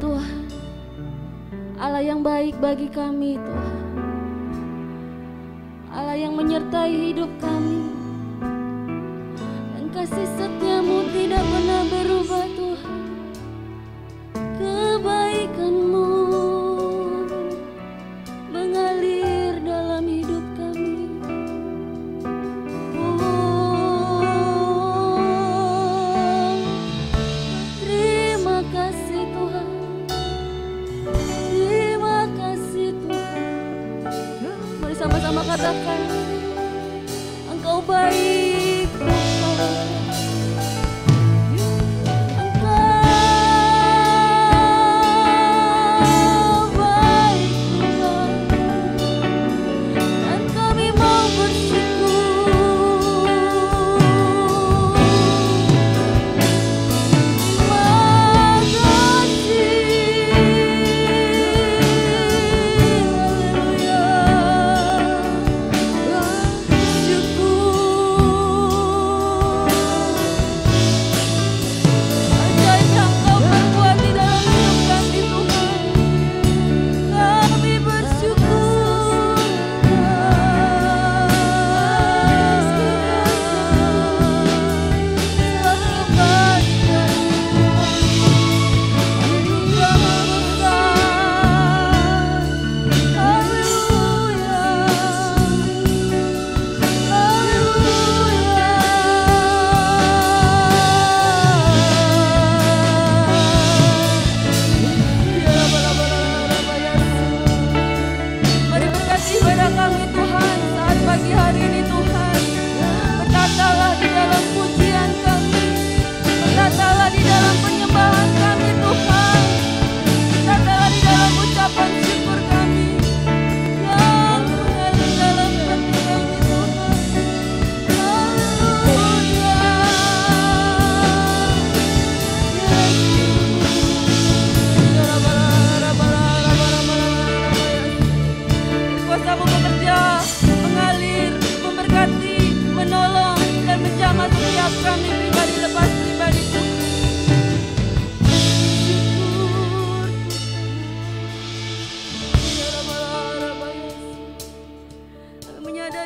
Tuhan, Allah yang baik bagi kami Tuhan, Allah yang menyertai hidup kami, dan kasih setia-Mu tidak pernah berubah Tuhan. Kebaikan-Mu mengalir dalam hidup kami. Terima kasih Tuhan, terima kasih Tuhan. Mari sama-sama katakan, Engkau baik Tuhan.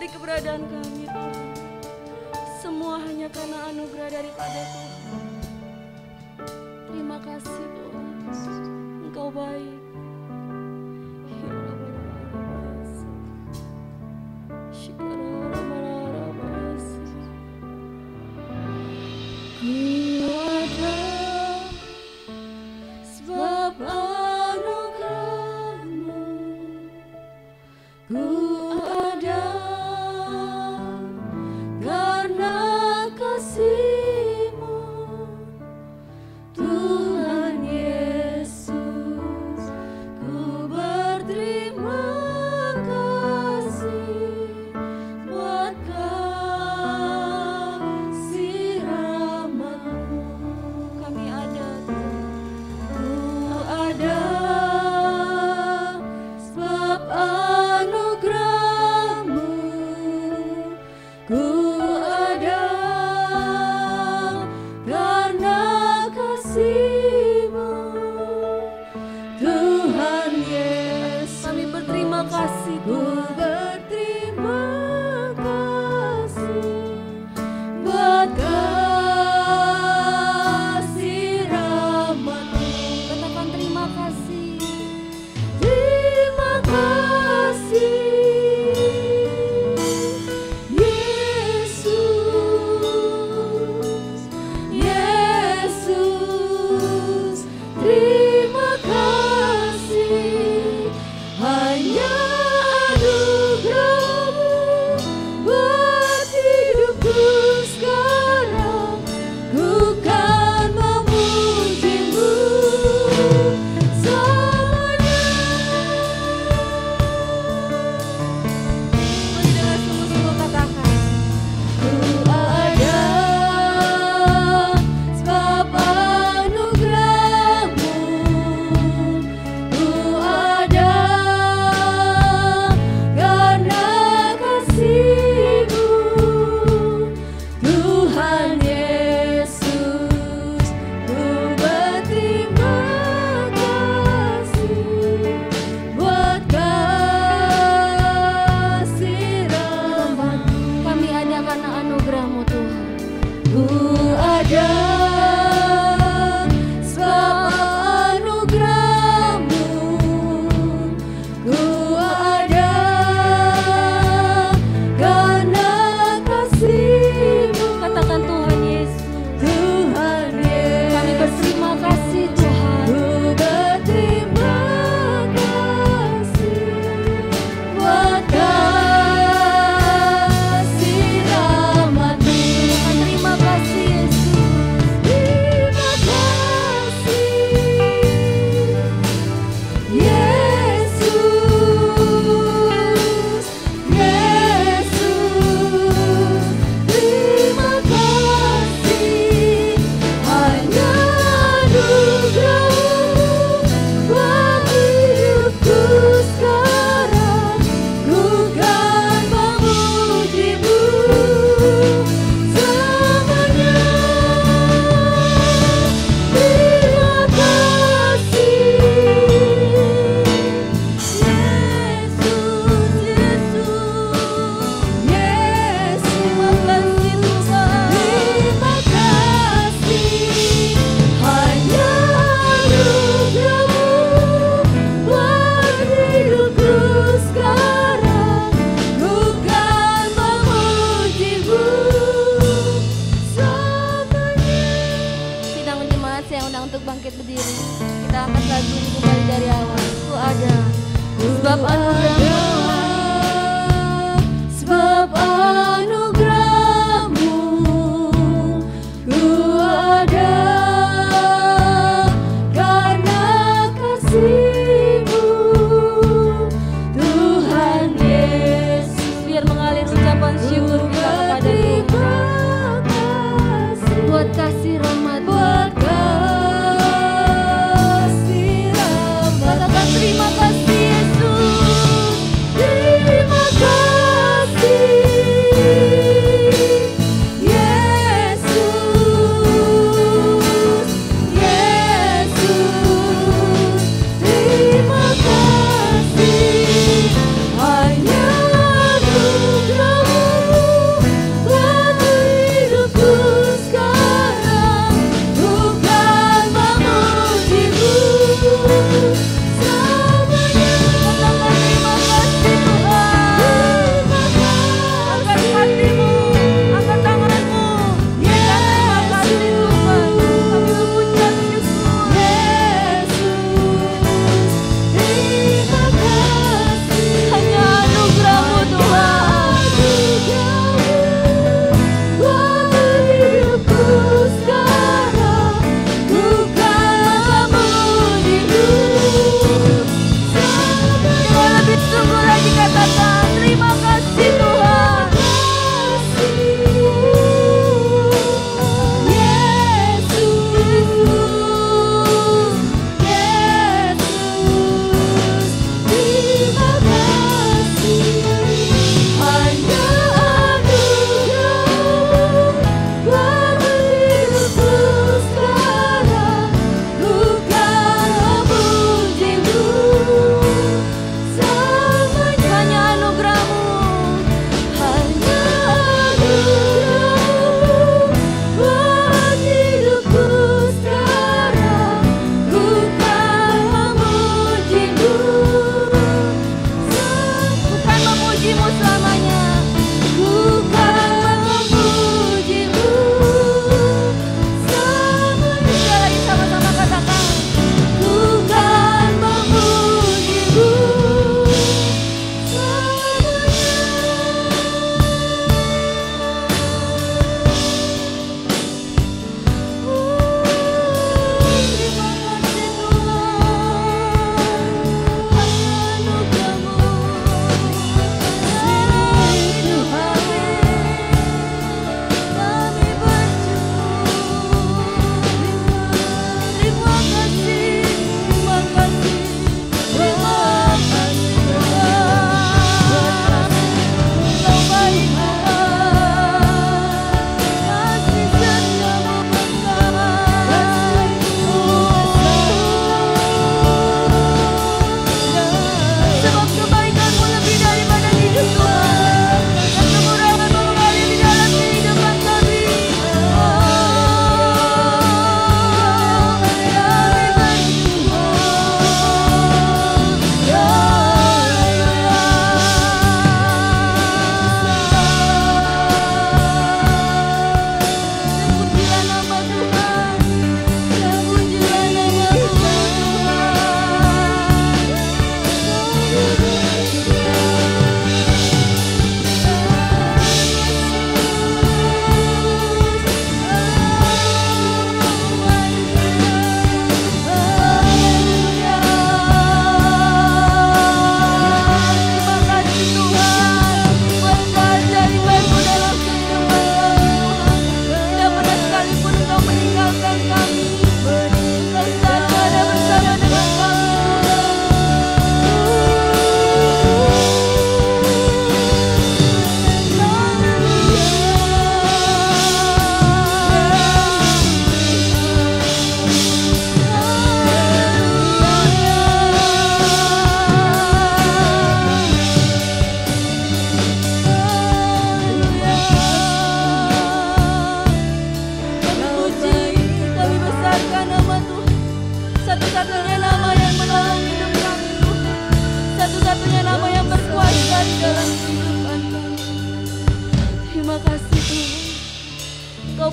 Keberadaan kami Tuhan, semua hanya karena anugerah daripada Tuhan. Terima kasih Tuhan, Engkau baik. Ku ada sebab anugerah-Mu, ku ada karena kasih-Mu, Tuhan Yesus. Ku berterima kasih buat kasih rahmat-Mu. Kami ada, ku ada sebab anugerah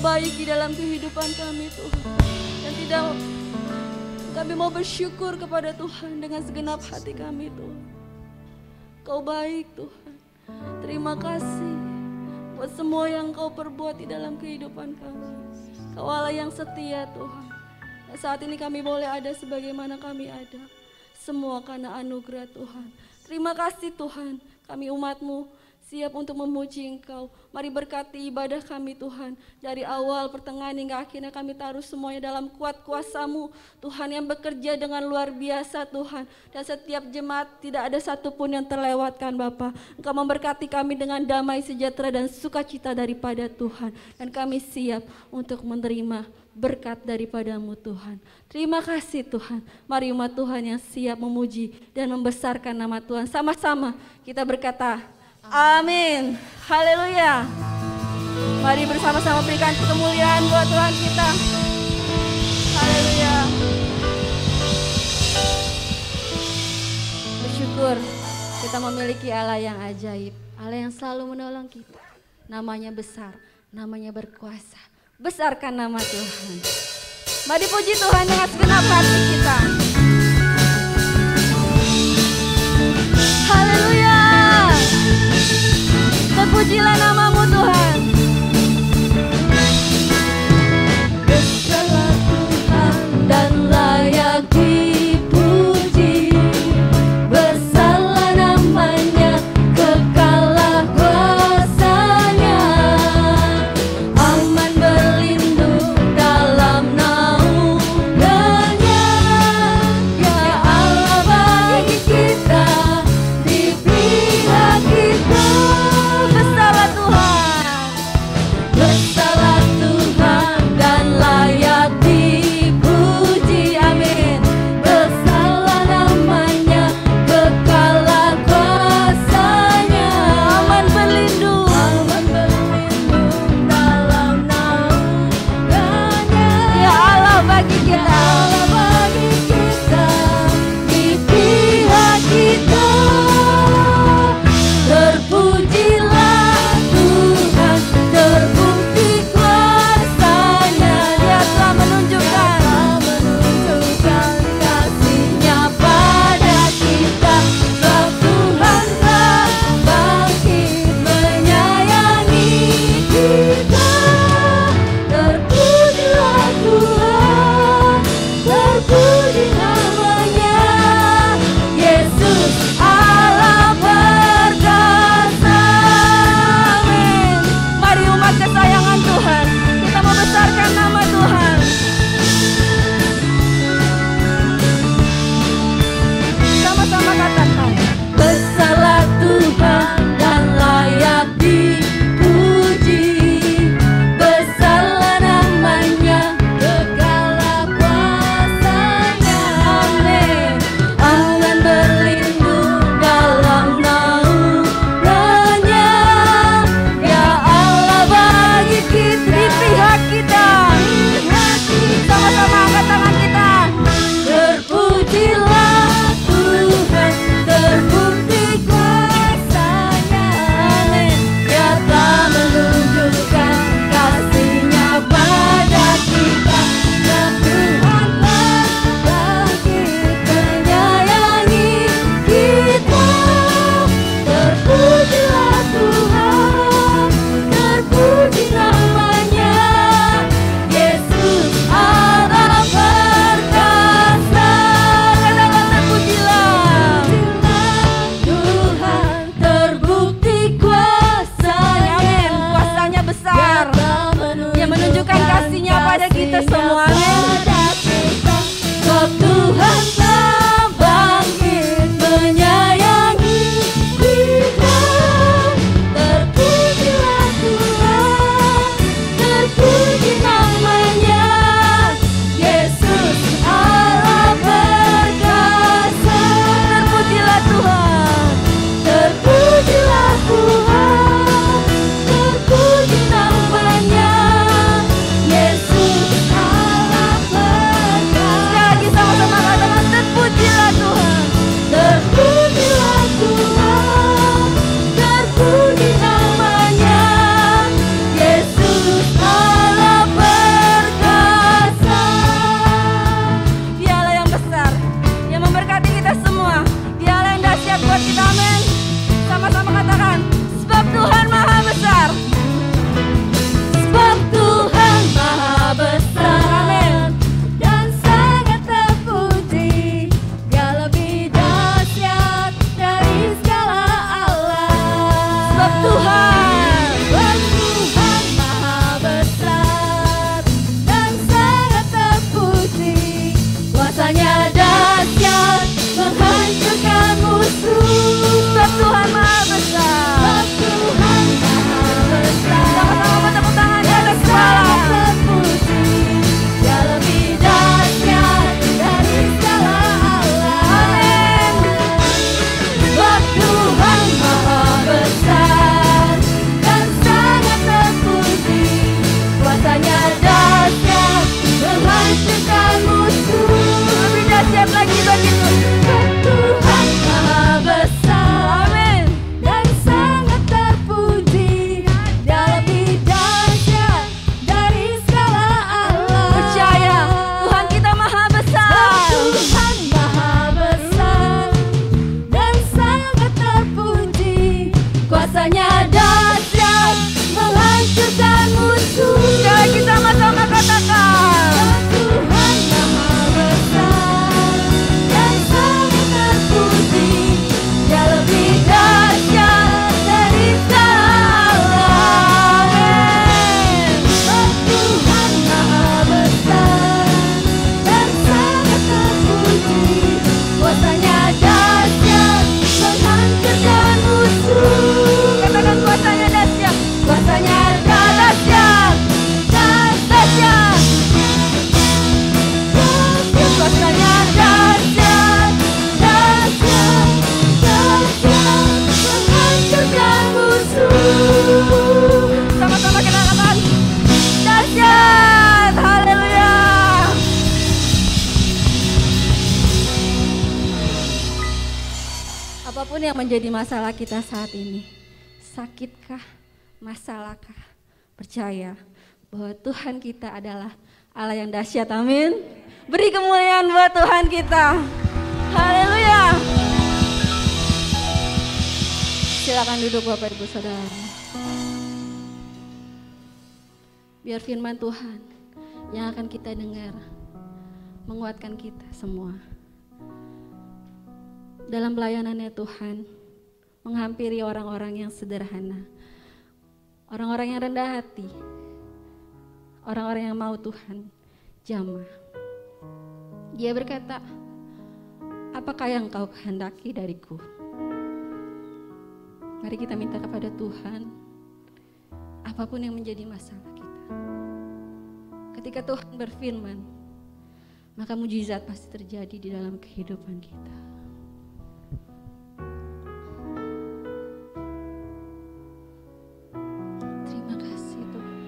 baik di dalam kehidupan kami Tuhan. Dan tidak kami mau bersyukur kepada Tuhan dengan segenap hati kami Tuhan. Kau baik Tuhan. Terima kasih buat semua yang Kau perbuat di dalam kehidupan kami. Kau Allah yang setia Tuhan. Dan saat ini kami boleh ada sebagaimana kami ada. Semua karena anugerah Tuhan. Terima kasih Tuhan. Kami umat-Mu siap untuk memuji Engkau. Mari berkati ibadah kami Tuhan. Dari awal, pertengahan hingga akhirnya kami taruh semuanya dalam kuat kuasa-Mu. Tuhan yang bekerja dengan luar biasa Tuhan. Dan setiap jemaat tidak ada satupun yang terlewatkan Bapa. Engkau memberkati kami dengan damai sejahtera dan sukacita daripada Tuhan. Dan kami siap untuk menerima berkat daripada-Mu Tuhan. Terima kasih Tuhan. Mari umat Tuhan yang siap memuji dan membesarkan nama Tuhan. Sama-sama kita berkata, amin. Haleluya. Mari bersama-sama berikan kemuliaan buat Tuhan kita. Haleluya. Bersyukur kita memiliki Allah yang ajaib. Allah yang selalu menolong kita. Namanya besar, namanya berkuasa. Besarkan nama Tuhan. Mari puji Tuhan dengan segenap hati kita. Haleluya. Terpujilah nama-Mu Tuhan. Besarlah Tuhan dan layak dipuji. Besarlah namanya, kekalah kuasanya. Aman berlindung dalam naungannya. Sebab Tuhan Maha besar dan sangat terpuji, kuasanya dahsyat menghancurkan musuh. Sebab Tuhan Maha besar. Tuhan Maha besar, Sama-sama tepuk tangan di atas kepala. terpuji, Dia lebih dahsyat dari segala alam. Sebab Tuhan Maha besar dan sangat terpuji, kuasanya dahsyat menghancurkan musuh. Lebih dahsyat lagi begitu. Tuhan Maha besar, Amin. dan sangat terpuji, Dia lebih dahsyat dari segala alam. Percaya Tuhan kita Maha besar. Tuhan Maha besar dan sangat terpuji, kuasanya dahsyat menghancurkan musuh. Sekali lagi sama-sama katakan. Tuhan Maha besar dan sangat terpuji, Dia lebih dahsyat dari segala alam. Tuhan Maha besar dan sangat terpuji, kuasanya dahsyat menghancurkan musuh. Katakan kuasanya dahsyat. Kuasanya dahsyat, dahsyat. Kuasanya dahsyat, dahsyat, dahsyat, menghancurkan musuh. Sama-sama kita katakan. Dahsyat. Haleluya. Apapun yang menjadi masalah kita saat ini, sakitkah, masalahkah, percaya bahwa Tuhan kita adalah Allah yang dahsyat. Amin. Beri kemuliaan buat Tuhan kita. Haleluya. Silakan duduk Bapak Ibu Saudara. Biar firman Tuhan yang akan kita dengar menguatkan kita semua. Dalam pelayanannya Tuhan menghampiri orang-orang yang sederhana, orang-orang yang rendah hati, orang-orang yang mau Tuhan jamah. Dia berkata, apakah yang kau kehendaki dariku? Mari kita minta kepada Tuhan, apapun yang menjadi masalah kita. Ketika Tuhan berfirman, maka mujizat pasti terjadi di dalam kehidupan kita. Terima kasih Tuhan.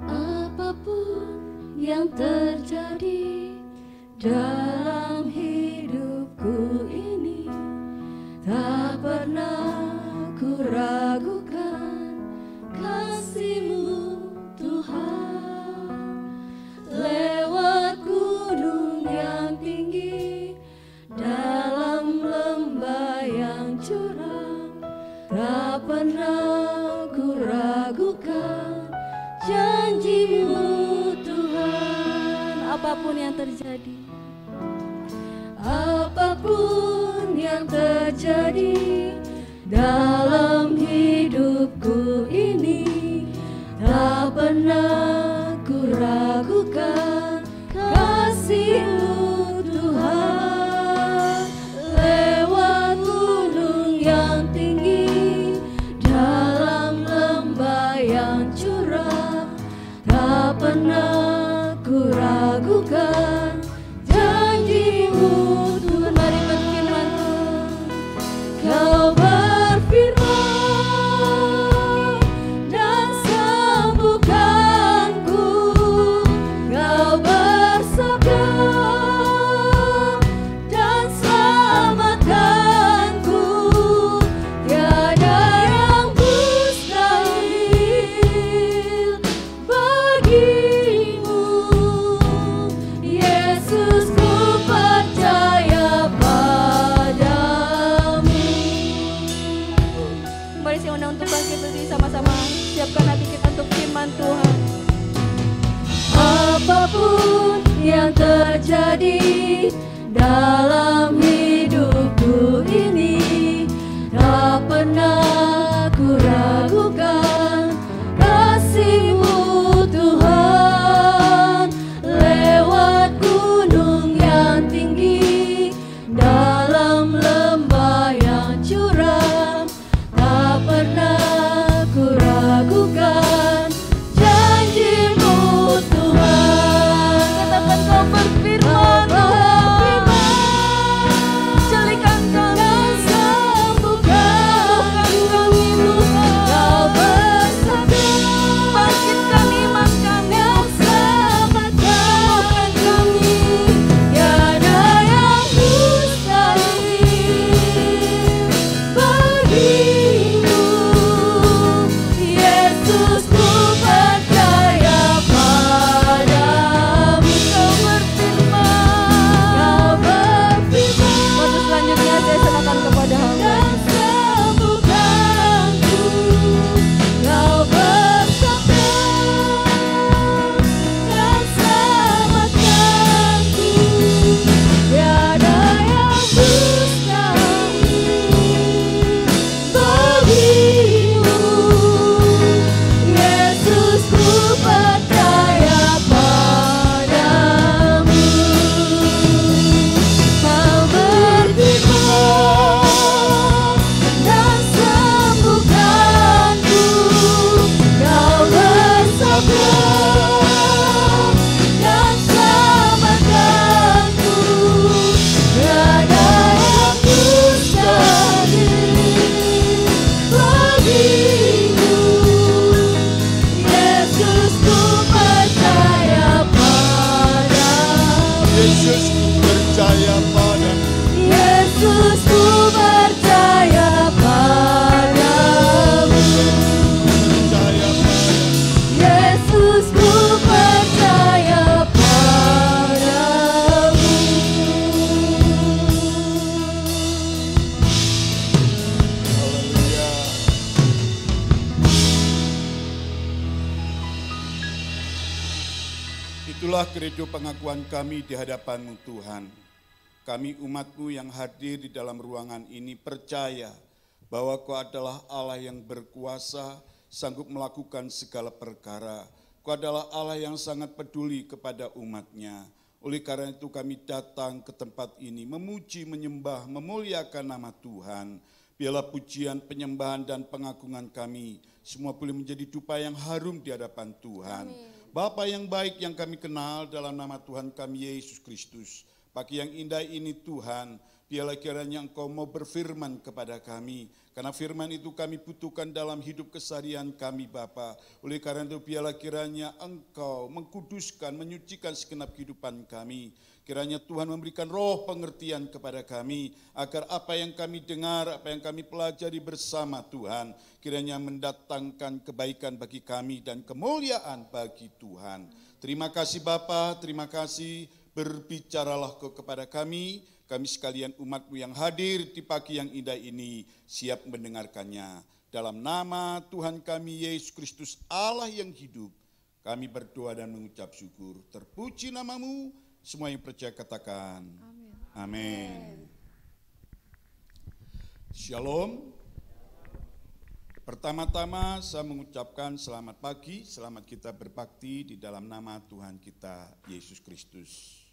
Apapun yang terjadi dalam hidupku ini, tak pernah ku ragukan kasih-Mu Tuhan. Lewat gunung yang tinggi, dalam lembah yang curam, tak pernah ku ragukan janji-Mu Tuhan. Apapun yang terjadi, apapun yang terjadi dalam hidupku ini, tak pernah ku ragukan kasih-Mu Tuhan. Lewat gunung yang tinggi, dalam lembah yang curam, tak pernah ku ragukan janji-Mu Tuhan. Mari berfirman Tuhan. Kau berfirman dan sembuhkan terjadi dalam hidupku ini. Tak pernah ku ragukan kasih-Mu Tuhan. Lewat gunung yang tinggi, dalam lembah yang curam, tak pernah ku ragukan janji-Mu Tuhan. Katakan Kau berfirman Tuhan, jelikan kami, sembuhkan kami Tuhan. Kau bersabda, Bangkitkan iman kami, selamatkan kami. Tiada yang mustahil bagimu, Yesus, ku percaya padamu. Kau berfirman. Kau berfirman Waktu selanjutnya saya serahkan kepada hamba. dan sembuhkanku. Kau bersabda dan selamatkanku. Tiada yang mustahil bagimu, Yesus, ku percaya padamu. Kau berfirman dan sembuhkanku. Kau bersabda dan selamatkanku. Tiada yang mustahil bagimu, Yesus, ku percaya padamu. Yesus, ku percaya padamu. Yesus, ku percaya padamu. Percaya padamu. Yesus, ku percaya padamu. Haleluya. Itulah kredo pengakuan kami di hadapan-Mu Tuhan. Kami umat-Mu yang hadir di dalam ruangan ini percaya bahwa Kau adalah Allah yang berkuasa, sanggup melakukan segala perkara. Kau adalah Allah yang sangat peduli kepada umat-Nya. Oleh karena itu kami datang ke tempat ini memuji, menyembah, memuliakan nama Tuhan. Biarlah pujian, penyembahan, dan pengagungan kami semua boleh menjadi dupa yang harum di hadapan Tuhan. Bapa yang baik yang kami kenal dalam nama Tuhan kami Yesus Kristus. Pagi yang indah ini Tuhan, biarlah kiranya Engkau mau berfirman kepada kami. Karena firman itu kami butuhkan dalam hidup keseharian kami Bapa. Oleh karena itu biarlah kiranya Engkau mengkuduskan, menyucikan segenap kehidupan kami. Kiranya Tuhan memberikan roh pengertian kepada kami, agar apa yang kami dengar, apa yang kami pelajari bersama Tuhan, kiranya mendatangkan kebaikan bagi kami dan kemuliaan bagi Tuhan. Terima kasih Bapa, terima kasih, berbicaralah Kau kepada kami sekalian umat-Mu yang hadir di pagi yang indah ini, siap mendengarkannya. Dalam nama Tuhan kami Yesus Kristus Allah yang hidup, kami berdoa dan mengucap syukur. Terpuji nama-Mu. Semua yang percaya katakan amin. Shalom. Pertama-tama saya mengucapkan selamat pagi, selamat kita berbakti di dalam nama Tuhan kita Yesus Kristus.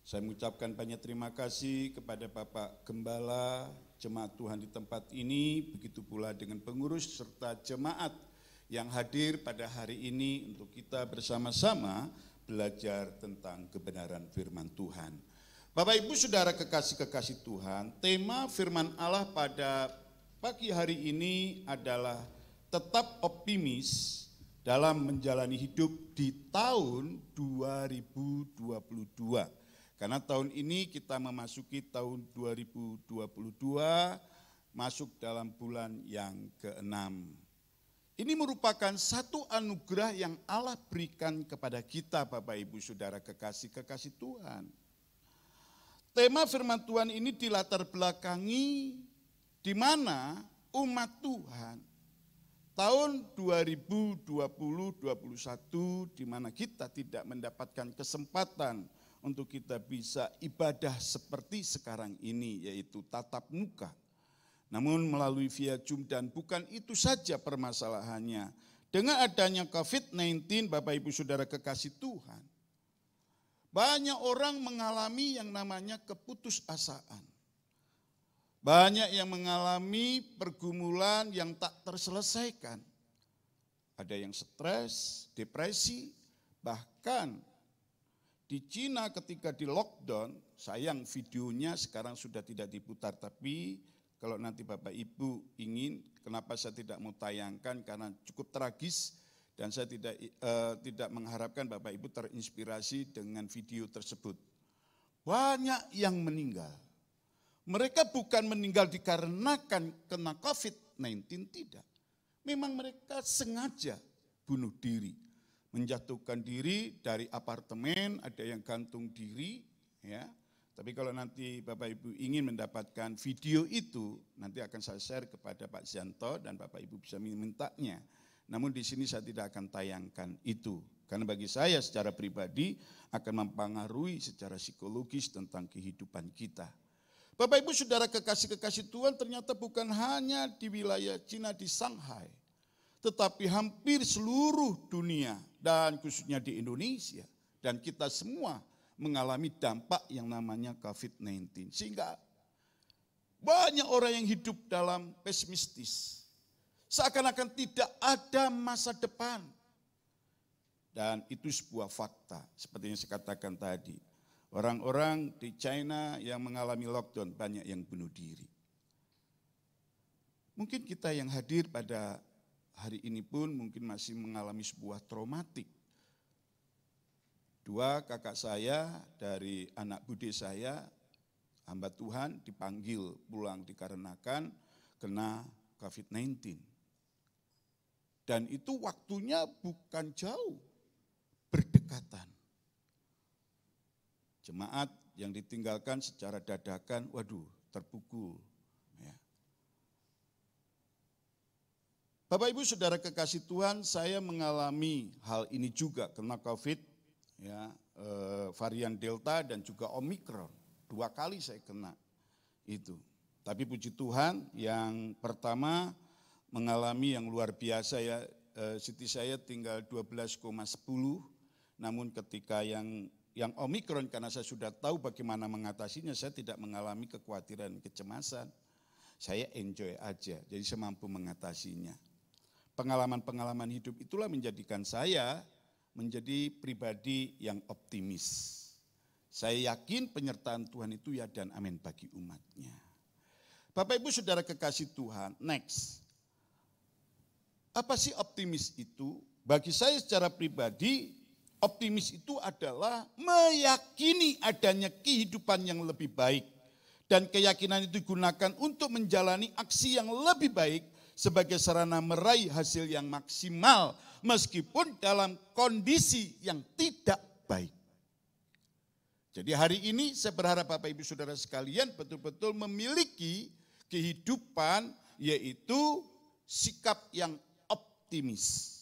Saya mengucapkan banyak terima kasih kepada Bapak Gembala, jemaat Tuhan di tempat ini, begitu pula dengan pengurus serta jemaat yang hadir pada hari ini untuk kita bersama-sama belajar tentang kebenaran firman Tuhan. Bapak Ibu Saudara kekasih-kekasih Tuhan, tema firman Allah pada pagi hari ini adalah tetap optimis dalam menjalani hidup di tahun 2022. Karena tahun ini kita memasuki tahun 2022, masuk dalam bulan yang ke-6. Ini merupakan satu anugerah yang Allah berikan kepada kita Bapak Ibu Saudara kekasih-kekasih Tuhan. Tema firman Tuhan ini dilatar belakangi di mana umat Tuhan tahun 2020-2021 di mana kita tidak mendapatkan kesempatan untuk kita bisa ibadah seperti sekarang ini, yaitu tatap muka. Namun melalui via Zoom, dan bukan itu saja permasalahannya. Dengan adanya COVID-19, Bapak Ibu Saudara kekasih Tuhan, banyak orang mengalami yang namanya keputusasaan. Banyak yang mengalami pergumulan yang tak terselesaikan. Ada yang stres, depresi, bahkan di Cina ketika di lockdown, sayang videonya sekarang sudah tidak diputar, tapi kalau nanti Bapak Ibu ingin, kenapa saya tidak mau tayangkan, karena cukup tragis dan saya tidak mengharapkan Bapak Ibu terinspirasi dengan video tersebut. Banyak yang meninggal. Mereka bukan meninggal dikarenakan kena COVID-19, tidak. Memang mereka sengaja bunuh diri, menjatuhkan diri dari apartemen, ada yang gantung diri, ya. Tapi kalau nanti Bapak Ibu ingin mendapatkan video itu, nanti akan saya share kepada Pak Zianto dan Bapak Ibu bisa mintanya. Namun di sini saya tidak akan tayangkan itu, karena bagi saya secara pribadi akan mempengaruhi secara psikologis tentang kehidupan kita. Bapak Ibu Saudara kekasih-kekasih Tuhan, ternyata bukan hanya di wilayah Cina di Shanghai, tetapi hampir seluruh dunia dan khususnya di Indonesia, dan kita semua mengalami dampak yang namanya COVID-19. Sehingga banyak orang yang hidup dalam pesimistis, seakan-akan tidak ada masa depan. Dan itu sebuah fakta, seperti yang saya katakan tadi. Orang-orang di China yang mengalami lockdown banyak yang bunuh diri. Mungkin kita yang hadir pada hari ini pun mungkin masih mengalami sebuah traumatik. 2 kakak saya dari anak bude saya, hamba Tuhan, dipanggil pulang dikarenakan kena COVID-19. Dan itu waktunya bukan jauh, berdekatan. Jemaat yang ditinggalkan secara dadakan, waduh, terpukul. Ya. Bapak Ibu Saudara kekasih Tuhan, saya mengalami hal ini juga, kena COVID, ya, varian Delta dan juga Omikron. 2 kali saya kena itu. Tapi puji Tuhan, yang pertama mengalami yang luar biasa, ya, Siti saya tinggal 12,10, namun ketika yang Omikron, karena saya sudah tahu bagaimana mengatasinya, saya tidak mengalami kekhawatiran, kecemasan. Saya enjoy aja, jadi saya mampu mengatasinya. Pengalaman-pengalaman hidup itulah menjadikan saya menjadi pribadi yang optimis. Saya yakin penyertaan Tuhan itu ya dan amin bagi umatnya. Bapak Ibu Saudara kekasih Tuhan, next. Apa sih optimis itu? Bagi saya secara pribadi, optimis itu adalah meyakini adanya kehidupan yang lebih baik. Dan keyakinan itu digunakan untuk menjalani aksi yang lebih baik sebagai sarana meraih hasil yang maksimal meskipun dalam kondisi yang tidak baik. Jadi hari ini saya berharap Bapak Ibu Saudara sekalian betul-betul memiliki kehidupan yaitu sikap yang optimis.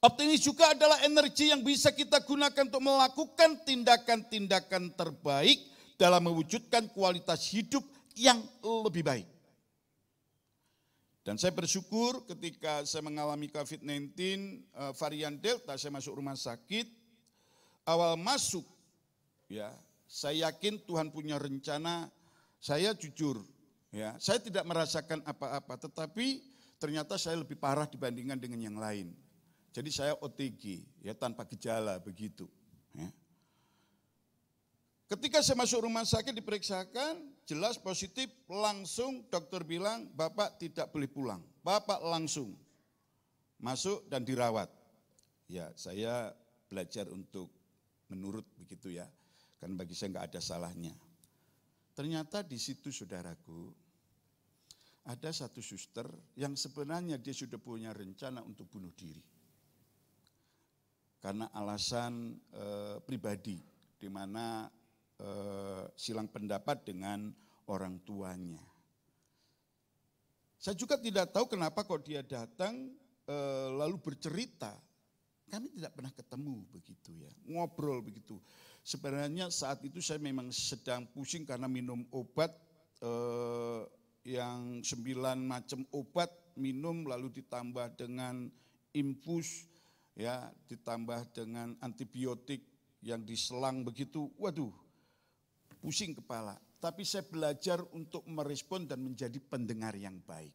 Optimis juga adalah energi yang bisa kita gunakan untuk melakukan tindakan-tindakan terbaik dalam mewujudkan kualitas hidup yang lebih baik. Dan saya bersyukur ketika saya mengalami COVID-19 varian Delta, saya masuk rumah sakit, awal masuk, ya, saya yakin Tuhan punya rencana, saya jujur, ya, saya tidak merasakan apa-apa, tetapi ternyata saya lebih parah dibandingkan dengan yang lain. Jadi saya OTG, ya, tanpa gejala begitu. Ya. Ketika saya masuk rumah sakit diperiksakan, jelas positif, langsung dokter bilang Bapak tidak boleh pulang. Bapak langsung masuk dan dirawat. Ya, saya belajar untuk menurut begitu ya, karena bagi saya nggak ada salahnya. Ternyata di situ saudaraku, ada satu suster yang sebenarnya dia sudah punya rencana untuk bunuh diri. Karena alasan pribadi, di mana silang pendapat dengan orang tuanya. Saya juga tidak tahu kenapa kok dia datang lalu bercerita Kami tidak pernah ketemu begitu ya, ngobrol begitu. Sebenarnya saat itu saya memang sedang pusing karena minum obat yang 9 macam obat minum, lalu ditambah dengan infus, ya, ditambah dengan antibiotik yang diselang begitu. Waduh, pusing kepala. Tapi saya belajar untuk merespon dan menjadi pendengar yang baik.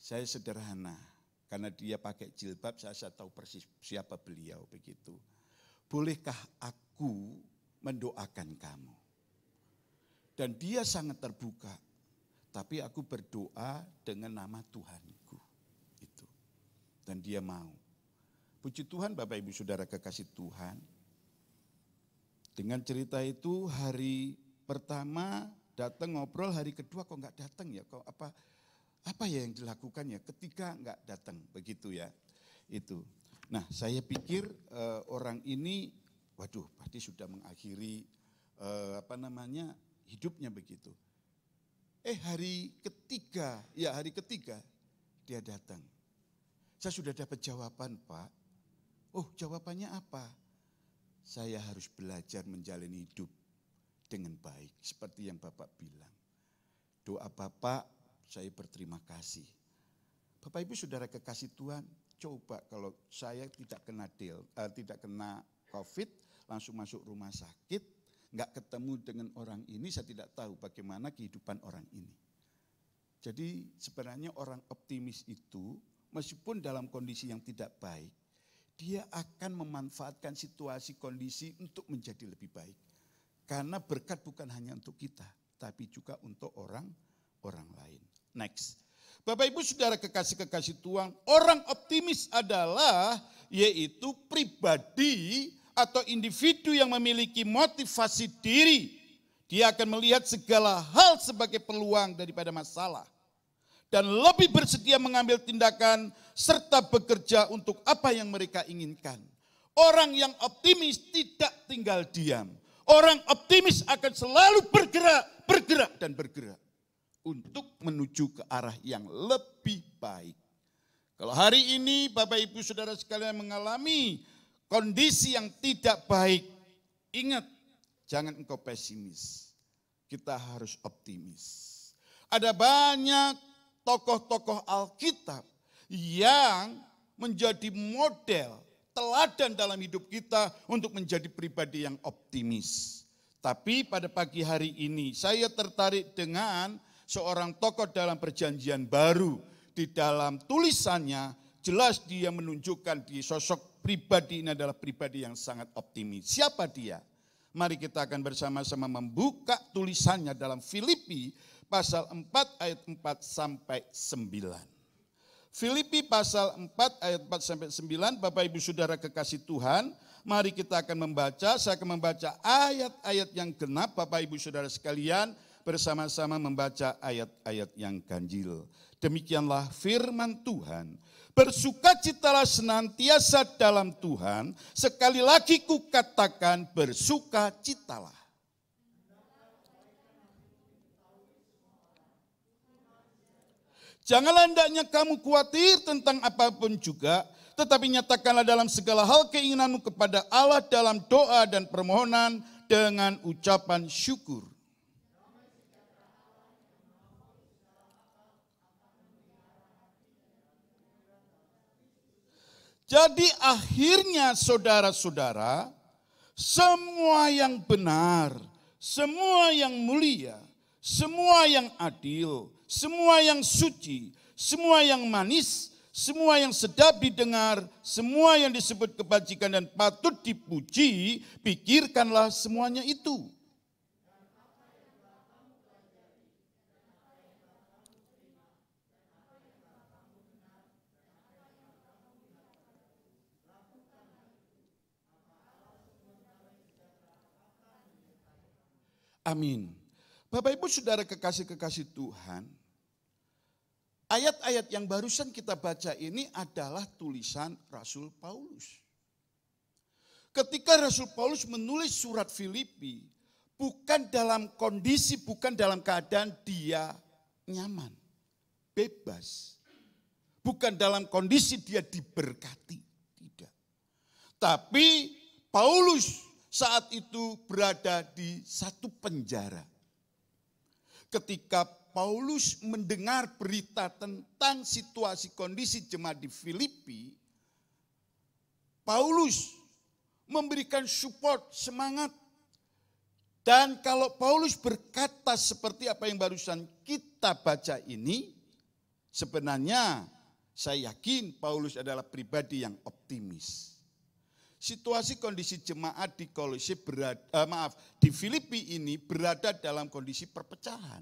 Saya sederhana. Karena dia pakai jilbab, saya tahu persis siapa beliau begitu. Bolehkah aku mendoakan kamu? Dan dia sangat terbuka. Tapi aku berdoa dengan nama Tuhanku. Itu. Dan dia mau. Puji Tuhan Bapak Ibu Saudara kekasih Tuhan. Dengan cerita itu hari pertama datang ngobrol, hari kedua kok nggak datang ya? Kok apa ya yang dilakukannya? Ketiga enggak datang, begitu ya. Itu. Nah, saya pikir orang ini, waduh, pasti sudah mengakhiri hidupnya begitu. Hari ketiga dia datang. Saya sudah dapat jawaban, Pak. Oh, jawabannya apa? Saya harus belajar menjalani hidup dengan baik, seperti yang Bapak bilang. Doa Bapak, saya berterima kasih. Bapak Ibu Saudara kekasih Tuhan, coba kalau saya tidak kena COVID, langsung masuk rumah sakit, nggak ketemu dengan orang ini, saya tidak tahu bagaimana kehidupan orang ini. Jadi sebenarnya orang optimis itu, meskipun dalam kondisi yang tidak baik, dia akan memanfaatkan situasi kondisi untuk menjadi lebih baik. Karena berkat bukan hanya untuk kita, tapi juga untuk orang lain. Next. Bapak Ibu Saudara kekasih-kekasih Tuhan, orang optimis adalah yaitu pribadi atau individu yang memiliki motivasi diri. Dia akan melihat segala hal sebagai peluang daripada masalah. Dan lebih bersedia mengambil tindakan serta bekerja untuk apa yang mereka inginkan. Orang yang optimis tidak tinggal diam. Orang optimis akan selalu bergerak untuk menuju ke arah yang lebih baik. Kalau hari ini Bapak Ibu Saudara sekalian mengalami kondisi yang tidak baik, ingat, jangan engkau pesimis. Kita harus optimis. Ada banyak tokoh-tokoh Alkitab yang menjadi model, teladan dalam hidup kita untuk menjadi pribadi yang optimis. Tapi pada pagi hari ini saya tertarik dengan seorang tokoh dalam perjanjian baru. Di dalam tulisannya jelas dia menunjukkan di sosok pribadi ini adalah pribadi yang sangat optimis. Siapa dia? Mari kita akan bersama-sama membuka tulisannya dalam Filipi pasal 4 ayat 4 sampai 9. Filipi pasal 4 ayat 4 sampai 9, Bapak Ibu Saudara kekasih Tuhan, mari kita akan membaca. Saya akan membaca ayat-ayat yang genap, Bapak Ibu Saudara sekalian, bersama-sama membaca ayat-ayat yang ganjil. Demikianlah firman Tuhan. Bersukacitalah senantiasa dalam Tuhan. Sekali lagi kukatakan bersukacitalah. Janganlah hendaknya kamu khawatir tentang apapun juga, tetapi nyatakanlah dalam segala hal keinginanmu kepada Allah dalam doa dan permohonan dengan ucapan syukur. Jadi akhirnya saudara-saudara, semua yang benar, semua yang mulia, semua yang adil, semua yang suci, semua yang manis, semua yang sedap didengar, semua yang disebut kebajikan dan patut dipuji, pikirkanlah semuanya itu. Amin. Bapak Ibu Saudara kekasih-kekasih Tuhan, ayat-ayat yang barusan kita baca ini adalah tulisan Rasul Paulus. Ketika Rasul Paulus menulis surat Filipi, bukan dalam kondisi, bukan dalam keadaan dia nyaman, bebas. Bukan dalam kondisi dia diberkati. Tapi Paulus saat itu berada di satu penjara. Ketika Paulus mendengar berita tentang situasi kondisi jemaat di Filipi, Paulus memberikan support, semangat. Dan kalau Paulus berkata seperti apa yang barusan kita baca ini, sebenarnya saya yakin Paulus adalah pribadi yang optimis. Situasi kondisi jemaat di di Filipi ini berada dalam kondisi perpecahan.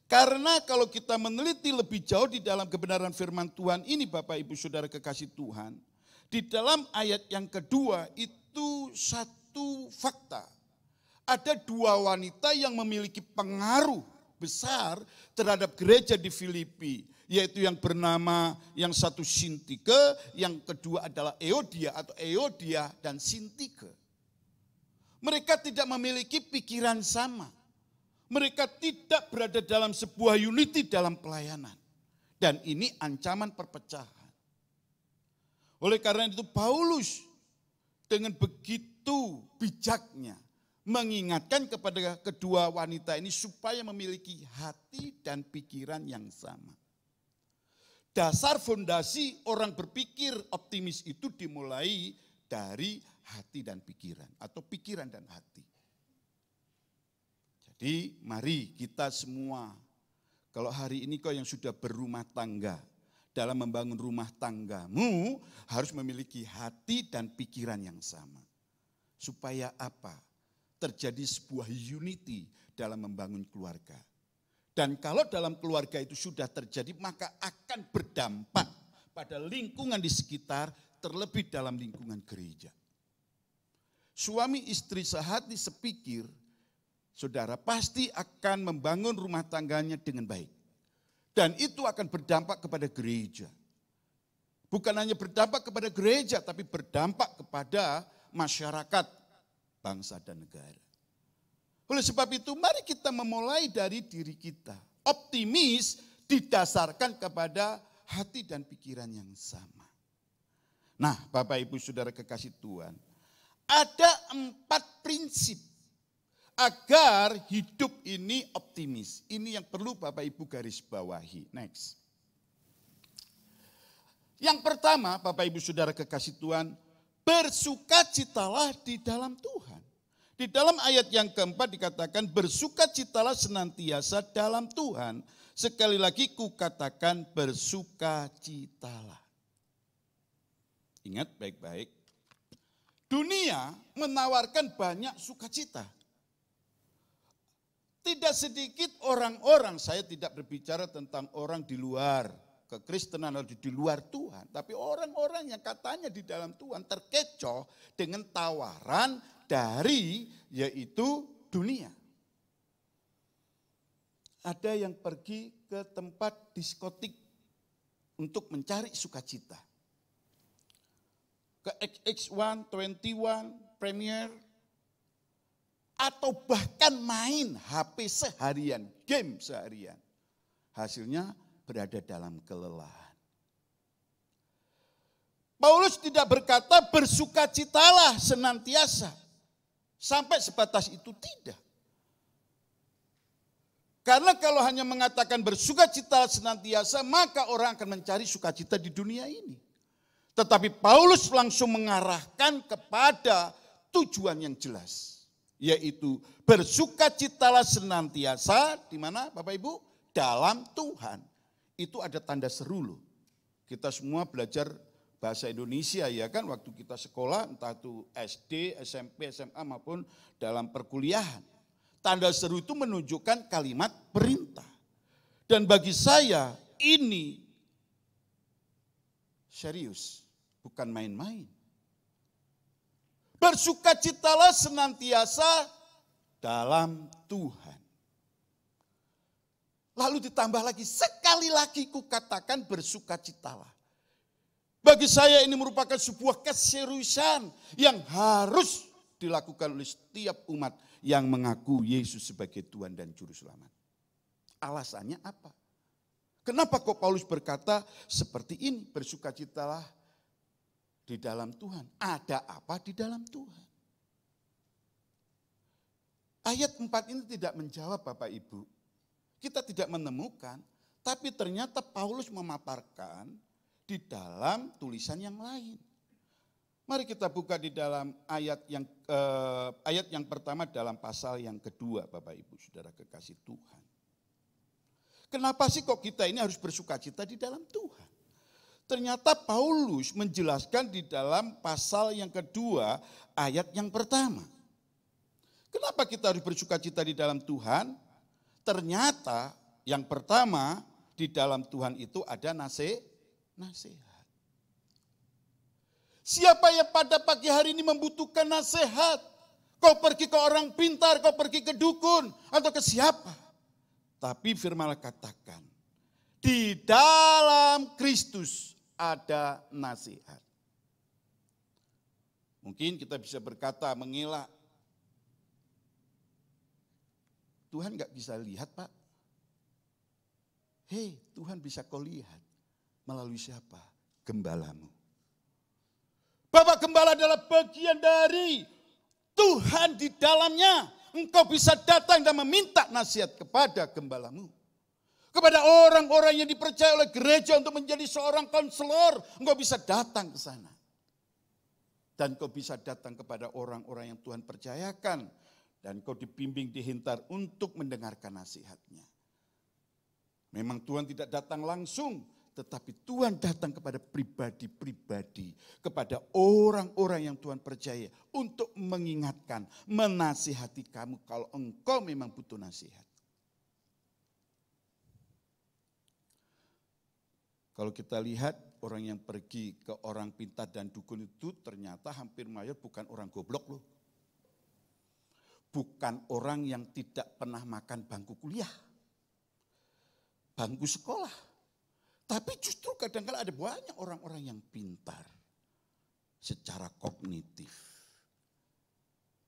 Karena kalau kita meneliti lebih jauh di dalam kebenaran firman Tuhan ini, Bapak Ibu Saudara kekasih Tuhan, di dalam ayat yang kedua itu satu fakta. Ada dua wanita yang memiliki pengaruh besar terhadap gereja di Filipi, yaitu yang bernama yang satu Sintike, yang kedua adalah Euodia dan Sintike. Mereka tidak memiliki pikiran sama. Mereka tidak berada dalam sebuah unity dalam pelayanan. Dan ini ancaman perpecahan. Oleh karena itu Paulus dengan begitu bijaknya mengingatkan kepada kedua wanita ini supaya memiliki hati dan pikiran yang sama. Dasar fondasi orang berpikir optimis itu dimulai dari hati dan pikiran atau pikiran dan hati. Jadi mari kita semua, kalau hari ini kau yang sudah berumah tangga, dalam membangun rumah tanggamu harus memiliki hati dan pikiran yang sama. Supaya apa? Terjadi sebuah unity dalam membangun keluarga. Dan kalau dalam keluarga itu sudah terjadi, maka akan berdampak pada lingkungan di sekitar, terlebih dalam lingkungan gereja. Suami istri sehati sepikir, saudara pasti akan membangun rumah tangganya dengan baik. Dan itu akan berdampak kepada gereja. Bukan hanya berdampak kepada gereja, tapi berdampak kepada masyarakat, bangsa dan negara. Oleh sebab itu mari kita memulai dari diri kita. Optimis didasarkan kepada hati dan pikiran yang sama. Nah Bapak Ibu Saudara kekasih Tuhan, ada 4 prinsip agar hidup ini optimis. Ini yang perlu Bapak Ibu garis bawahi. Next. Yang pertama Bapak Ibu Saudara kekasih Tuhan, bersukacitalah di dalam Tuhan. Di dalam ayat yang keempat dikatakan bersukacitalah senantiasa dalam Tuhan. Sekali lagi kukatakan bersukacitalah. Ingat baik-baik. Dunia menawarkan banyak sukacita. Tidak sedikit orang-orang, saya tidak berbicara tentang orang di luar kekristenan atau di luar Tuhan. Tapi orang-orang yang katanya di dalam Tuhan terkecoh dengan tawaran dari yaitu dunia. Ada yang pergi ke tempat diskotik untuk mencari sukacita. Ke XX1, 21, Premier, atau bahkan main HP seharian, game seharian. Hasilnya berada dalam kelelahan. Paulus tidak berkata bersukacitalah senantiasa. Sampai sebatas itu tidak. Karena kalau hanya mengatakan bersukacita senantiasa, maka orang akan mencari sukacita di dunia ini. Tetapi Paulus langsung mengarahkan kepada tujuan yang jelas. Yaitu bersukacitalah senantiasa, di mana Bapak Ibu? Dalam Tuhan. Itu ada tanda seru loh. Kita semua belajar bahasa Indonesia ya kan waktu kita sekolah, entah itu SD, SMP, SMA maupun dalam perkuliahan. Tanda seru itu menunjukkan kalimat perintah. Dan bagi saya ini serius, bukan main-main. Bersukacitalah senantiasa dalam Tuhan. Lalu ditambah lagi, sekali lagi kukatakan bersukacitalah. Bagi saya ini merupakan sebuah keseriusan yang harus dilakukan oleh setiap umat yang mengaku Yesus sebagai Tuhan dan Juru Selamat. Alasannya apa? Kenapa kok Paulus berkata seperti ini, bersukacitalah di dalam Tuhan. Ada apa di dalam Tuhan? Ayat 4 ini tidak menjawab Bapak Ibu. Kita tidak menemukan, tapi ternyata Paulus memaparkan di dalam tulisan yang lain. Mari kita buka di dalam ayat yang pertama dalam pasal yang kedua Bapak Ibu Saudara kekasih Tuhan. Kenapa sih kok kita ini harus bersukacita di dalam Tuhan? Ternyata Paulus menjelaskan di dalam pasal yang kedua ayat yang pertama. Kenapa kita harus bersukacita di dalam Tuhan? Ternyata yang pertama di dalam Tuhan itu ada nasihat. Siapa yang pada pagi hari ini membutuhkan nasihat? Kau pergi ke orang pintar, kau pergi ke dukun atau ke siapa? Tapi firman Allah katakan, di dalam Kristus ada nasihat. Mungkin kita bisa berkata, mengelak. Tuhan gak bisa lihat Pak. Hei, Tuhan bisa kau lihat. Melalui siapa? Gembalamu. Bapak Gembala adalah bagian dari Tuhan di dalamnya. Engkau bisa datang dan meminta nasihat kepada gembalamu. Kepada orang-orang yang dipercaya oleh gereja untuk menjadi seorang konselor. Engkau bisa datang ke sana. Dan kau bisa datang kepada orang-orang yang Tuhan percayakan. Dan kau dibimbing, dihintar untuk mendengarkan nasihatnya. Memang Tuhan tidak datang langsung, tetapi Tuhan datang kepada pribadi-pribadi, kepada orang-orang yang Tuhan percaya untuk mengingatkan, menasihati kamu kalau engkau memang butuh nasihat. Kalau kita lihat orang yang pergi ke orang pintar dan dukun itu ternyata hampir mayoritas bukan orang goblok loh. Bukan orang yang tidak pernah makan bangku kuliah, bangku sekolah. Tapi justru kadang-kadang ada banyak orang-orang yang pintar secara kognitif.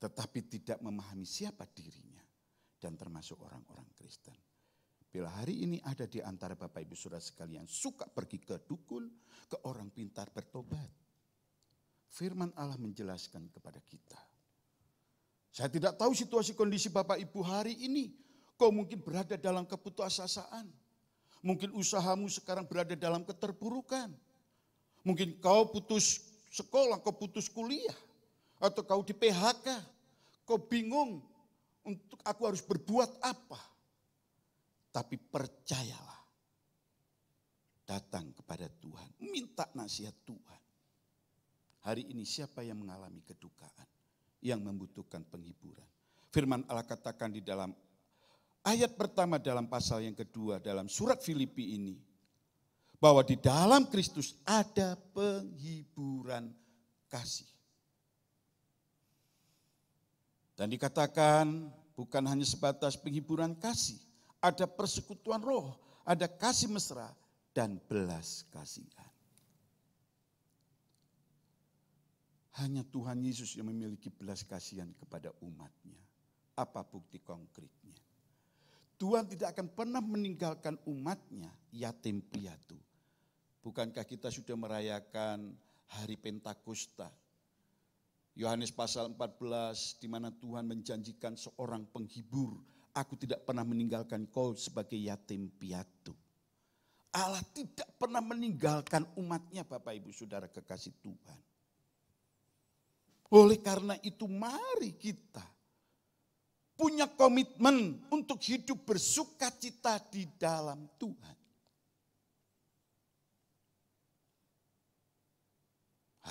Tetapi tidak memahami siapa dirinya dan termasuk orang-orang Kristen. Bila hari ini ada di antara Bapak Ibu Saudara sekalian suka pergi ke dukun, ke orang pintar bertobat. Firman Allah menjelaskan kepada kita. Saya tidak tahu situasi kondisi Bapak Ibu hari ini. Kau mungkin berada dalam keputusasaan. Mungkin usahamu sekarang berada dalam keterpurukan. Mungkin kau putus sekolah, kau putus kuliah. Atau kau di PHK. Kau bingung untuk aku harus berbuat apa. Tapi percayalah. Datang kepada Tuhan. Minta nasihat Tuhan. Hari ini siapa yang mengalami kedukaan? Yang membutuhkan penghiburan. Firman Allah katakan di dalam ayat pertama dalam pasal yang kedua dalam surat Filipi ini. Bahwa di dalam Kristus ada penghiburan kasih. Dan dikatakan bukan hanya sebatas penghiburan kasih. Ada persekutuan roh, ada kasih mesra dan belas kasihan. Hanya Tuhan Yesus yang memiliki belas kasihan kepada umatnya. Apa bukti konkretnya? Tuhan tidak akan pernah meninggalkan umatnya yatim piatu. Bukankah kita sudah merayakan hari Pentakosta? Yohanes pasal 14 di mana Tuhan menjanjikan seorang penghibur. Aku tidak pernah meninggalkan kau sebagai yatim piatu. Allah tidak pernah meninggalkan umatnya Bapak Ibu Saudara kekasih Tuhan. Oleh karena itu mari kita punya komitmen untuk hidup bersukacita di dalam Tuhan.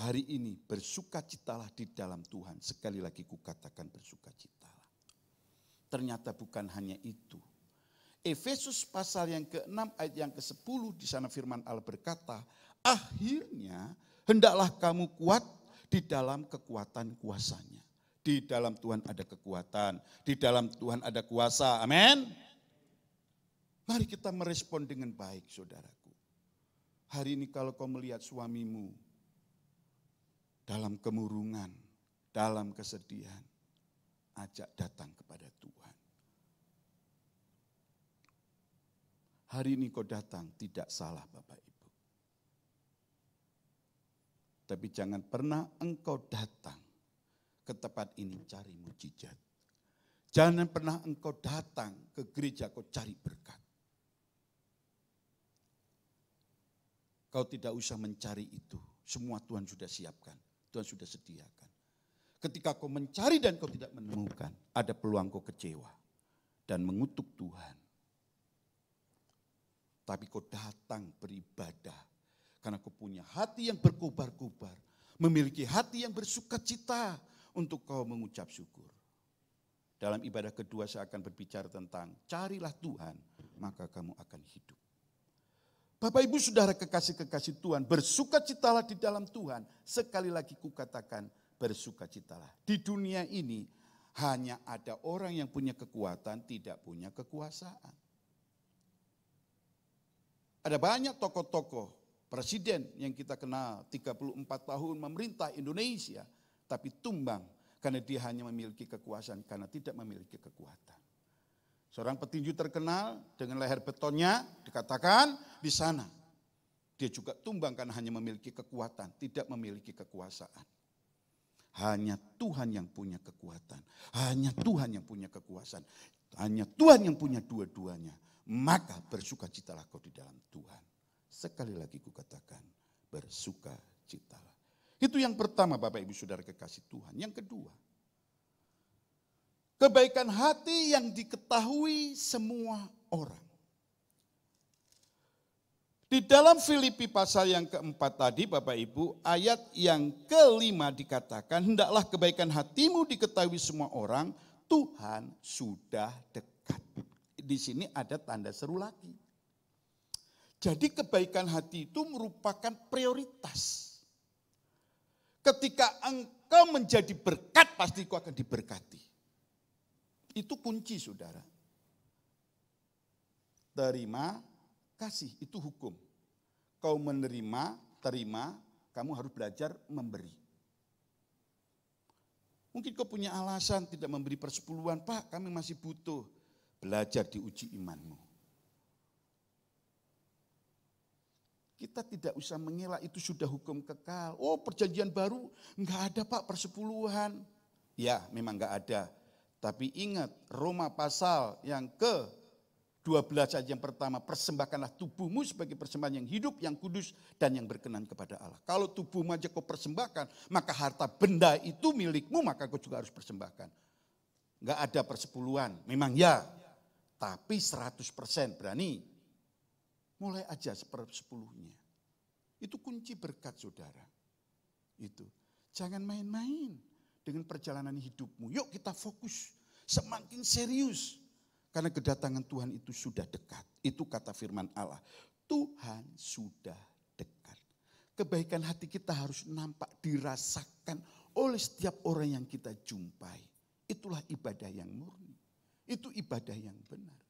Hari ini bersukacitalah di dalam Tuhan. Sekali lagi kukatakan bersukacitalah. Ternyata bukan hanya itu. Efesus pasal yang ke-6 ayat yang ke-10 di sana firman Allah berkata, akhirnya hendaklah kamu kuat di dalam kekuatan kuasanya. Di dalam Tuhan ada kekuatan, di dalam Tuhan ada kuasa. Amin. Mari kita merespon dengan baik saudaraku. Hari ini kalau kau melihat suamimu dalam kemurungan, dalam kesedihan, ajak datang kepada Tuhan. Hari ini kau datang tidak salah Bapak Ibu. Tapi jangan pernah engkau datang ke tempat ini cari mujizat. Jangan pernah engkau datang ke gereja kau cari berkat. Kau tidak usah mencari itu. Semua Tuhan sudah siapkan. Tuhan sudah sediakan. Ketika kau mencari dan kau tidak menemukan, ada peluang kau kecewa dan mengutuk Tuhan. Tapi kau datang beribadah karena kau punya hati yang berkobar-kobar, memiliki hati yang bersukacita untuk kau mengucap syukur. Dalam ibadah kedua saya akan berbicara tentang carilah Tuhan, maka kamu akan hidup. Bapak Ibu Saudara kekasih-kekasih Tuhan, bersukacitalah di dalam Tuhan. Sekali lagi kukatakan bersukacitalah. Di dunia ini hanya ada orang yang punya kekuatan, tidak punya kekuasaan. Ada banyak tokoh-tokoh, presiden yang kita kenal 34 tahun memerintah Indonesia, tapi tumbang karena dia hanya memiliki kekuasaan, karena tidak memiliki kekuatan. Seorang petinju terkenal dengan leher betonnya dikatakan di sana. Dia juga tumbang karena hanya memiliki kekuatan, tidak memiliki kekuasaan. Hanya Tuhan yang punya kekuatan, hanya Tuhan yang punya kekuasaan, hanya Tuhan yang punya dua-duanya. Maka bersukacitalah kau di dalam Tuhan. Sekali lagi kukatakan bersukacitalah. Itu yang pertama Bapak Ibu Saudara kekasih Tuhan. Yang kedua, kebaikan hati yang diketahui semua orang. Di dalam Filipi pasal yang keempat tadi Bapak Ibu, ayat yang kelima dikatakan, hendaklah kebaikan hatimu diketahui semua orang, Tuhan sudah dekat. Di sini ada tanda seru lagi. Jadi kebaikan hati itu merupakan prioritas. Ketika engkau menjadi berkat, pasti kau akan diberkati. Itu kunci saudara. Terima kasih, itu hukum. Kau menerima, terima, kamu harus belajar memberi. Mungkin kau punya alasan tidak memberi persepuluhan, Pak kami masih butuh. Belajar diuji imanmu. Kita tidak usah mengelak, itu sudah hukum kekal. Oh perjanjian baru, enggak ada Pak persepuluhan. Ya memang enggak ada. Tapi ingat Roma pasal yang ke-12 ayat yang pertama, persembahkanlah tubuhmu sebagai persembahan yang hidup, yang kudus dan yang berkenan kepada Allah. Kalau tubuhmu aja kau persembahkan, maka harta benda itu milikmu, maka kau juga harus persembahkan. Enggak ada persepuluhan, memang ya. Tapi 100% berani. Mulai aja 1/10. Itu kunci berkat saudara. Itu. Jangan main-main dengan perjalanan hidupmu. Yuk kita fokus. Semakin serius. Karena kedatangan Tuhan itu sudah dekat. Itu kata firman Allah. Tuhan sudah dekat. Kebaikan hati kita harus nampak dirasakan oleh setiap orang yang kita jumpai. Itulah ibadah yang murni. Itu ibadah yang benar.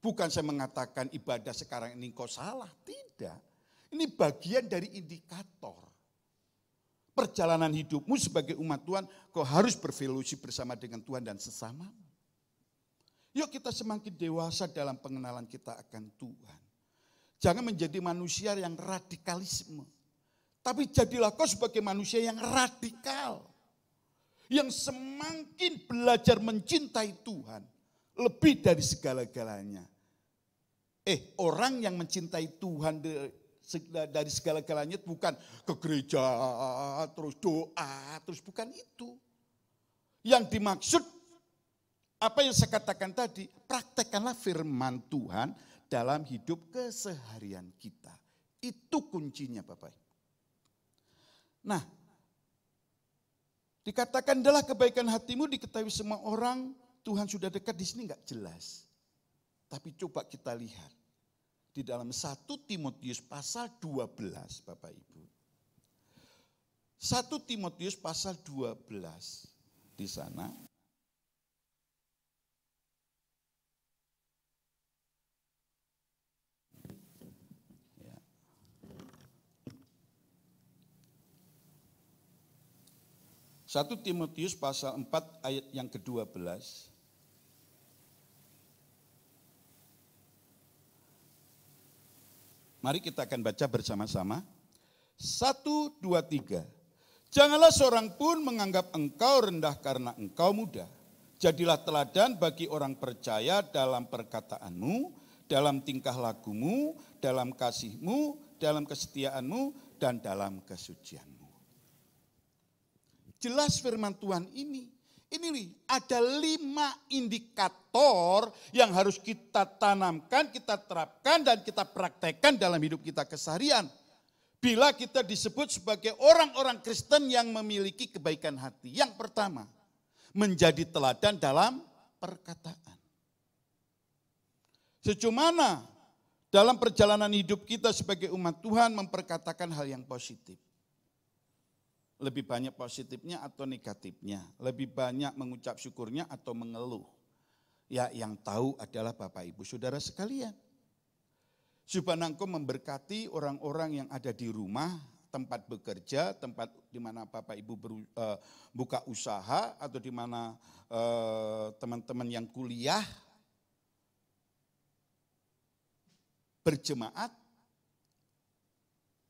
Bukan saya mengatakan ibadah sekarang ini kau salah, tidak. Ini bagian dari indikator. Perjalanan hidupmu sebagai umat Tuhan, kau harus berfellowship bersama dengan Tuhan dan sesama. Yuk kita semakin dewasa dalam pengenalan kita akan Tuhan. Jangan menjadi manusia yang radikalisme. Tapi jadilah kau sebagai manusia yang radikal. Yang semakin belajar mencintai Tuhan. Lebih dari segala-galanya. Orang yang mencintai Tuhan dari segala-galanya bukan ke gereja, terus doa, terus bukan itu. Yang dimaksud, apa yang saya katakan tadi, praktekkanlah firman Tuhan dalam hidup keseharian kita. Itu kuncinya Bapak. Nah, dikatakan adalah kebaikan hatimu diketahui semua orang, Tuhan sudah dekat, di sini enggak jelas. Tapi coba kita lihat di dalam 1 Timotius pasal 12 Bapak Ibu. 1 Timotius pasal 12 di sana. Ya. 1 Timotius pasal 4 ayat yang ke-12. Mari kita akan baca bersama-sama. 1, 2, 3. Janganlah seorang pun menganggap engkau rendah karena engkau muda. Jadilah teladan bagi orang percaya dalam perkataanmu, dalam tingkah lakumu, dalam kasihmu, dalam kesetiaanmu, dan dalam kesucianmu. Jelas firman Tuhan ini ada 5 indikator yang harus kita tanamkan, kita terapkan, dan kita praktekkan dalam hidup kita keseharian. Bila kita disebut sebagai orang-orang Kristen yang memiliki kebaikan hati. Yang pertama, menjadi teladan dalam perkataan. Sejumana dalam perjalanan hidup kita sebagai umat Tuhan memperkatakan hal yang positif. Lebih banyak positifnya atau negatifnya, lebih banyak mengucap syukurnya atau mengeluh. Ya, yang tahu adalah Bapak Ibu Saudara sekalian. Supaya engkau memberkati orang-orang yang ada di rumah, tempat bekerja, tempat di mana Bapak Ibu buka usaha, atau di mana teman-teman yang kuliah, berjemaat.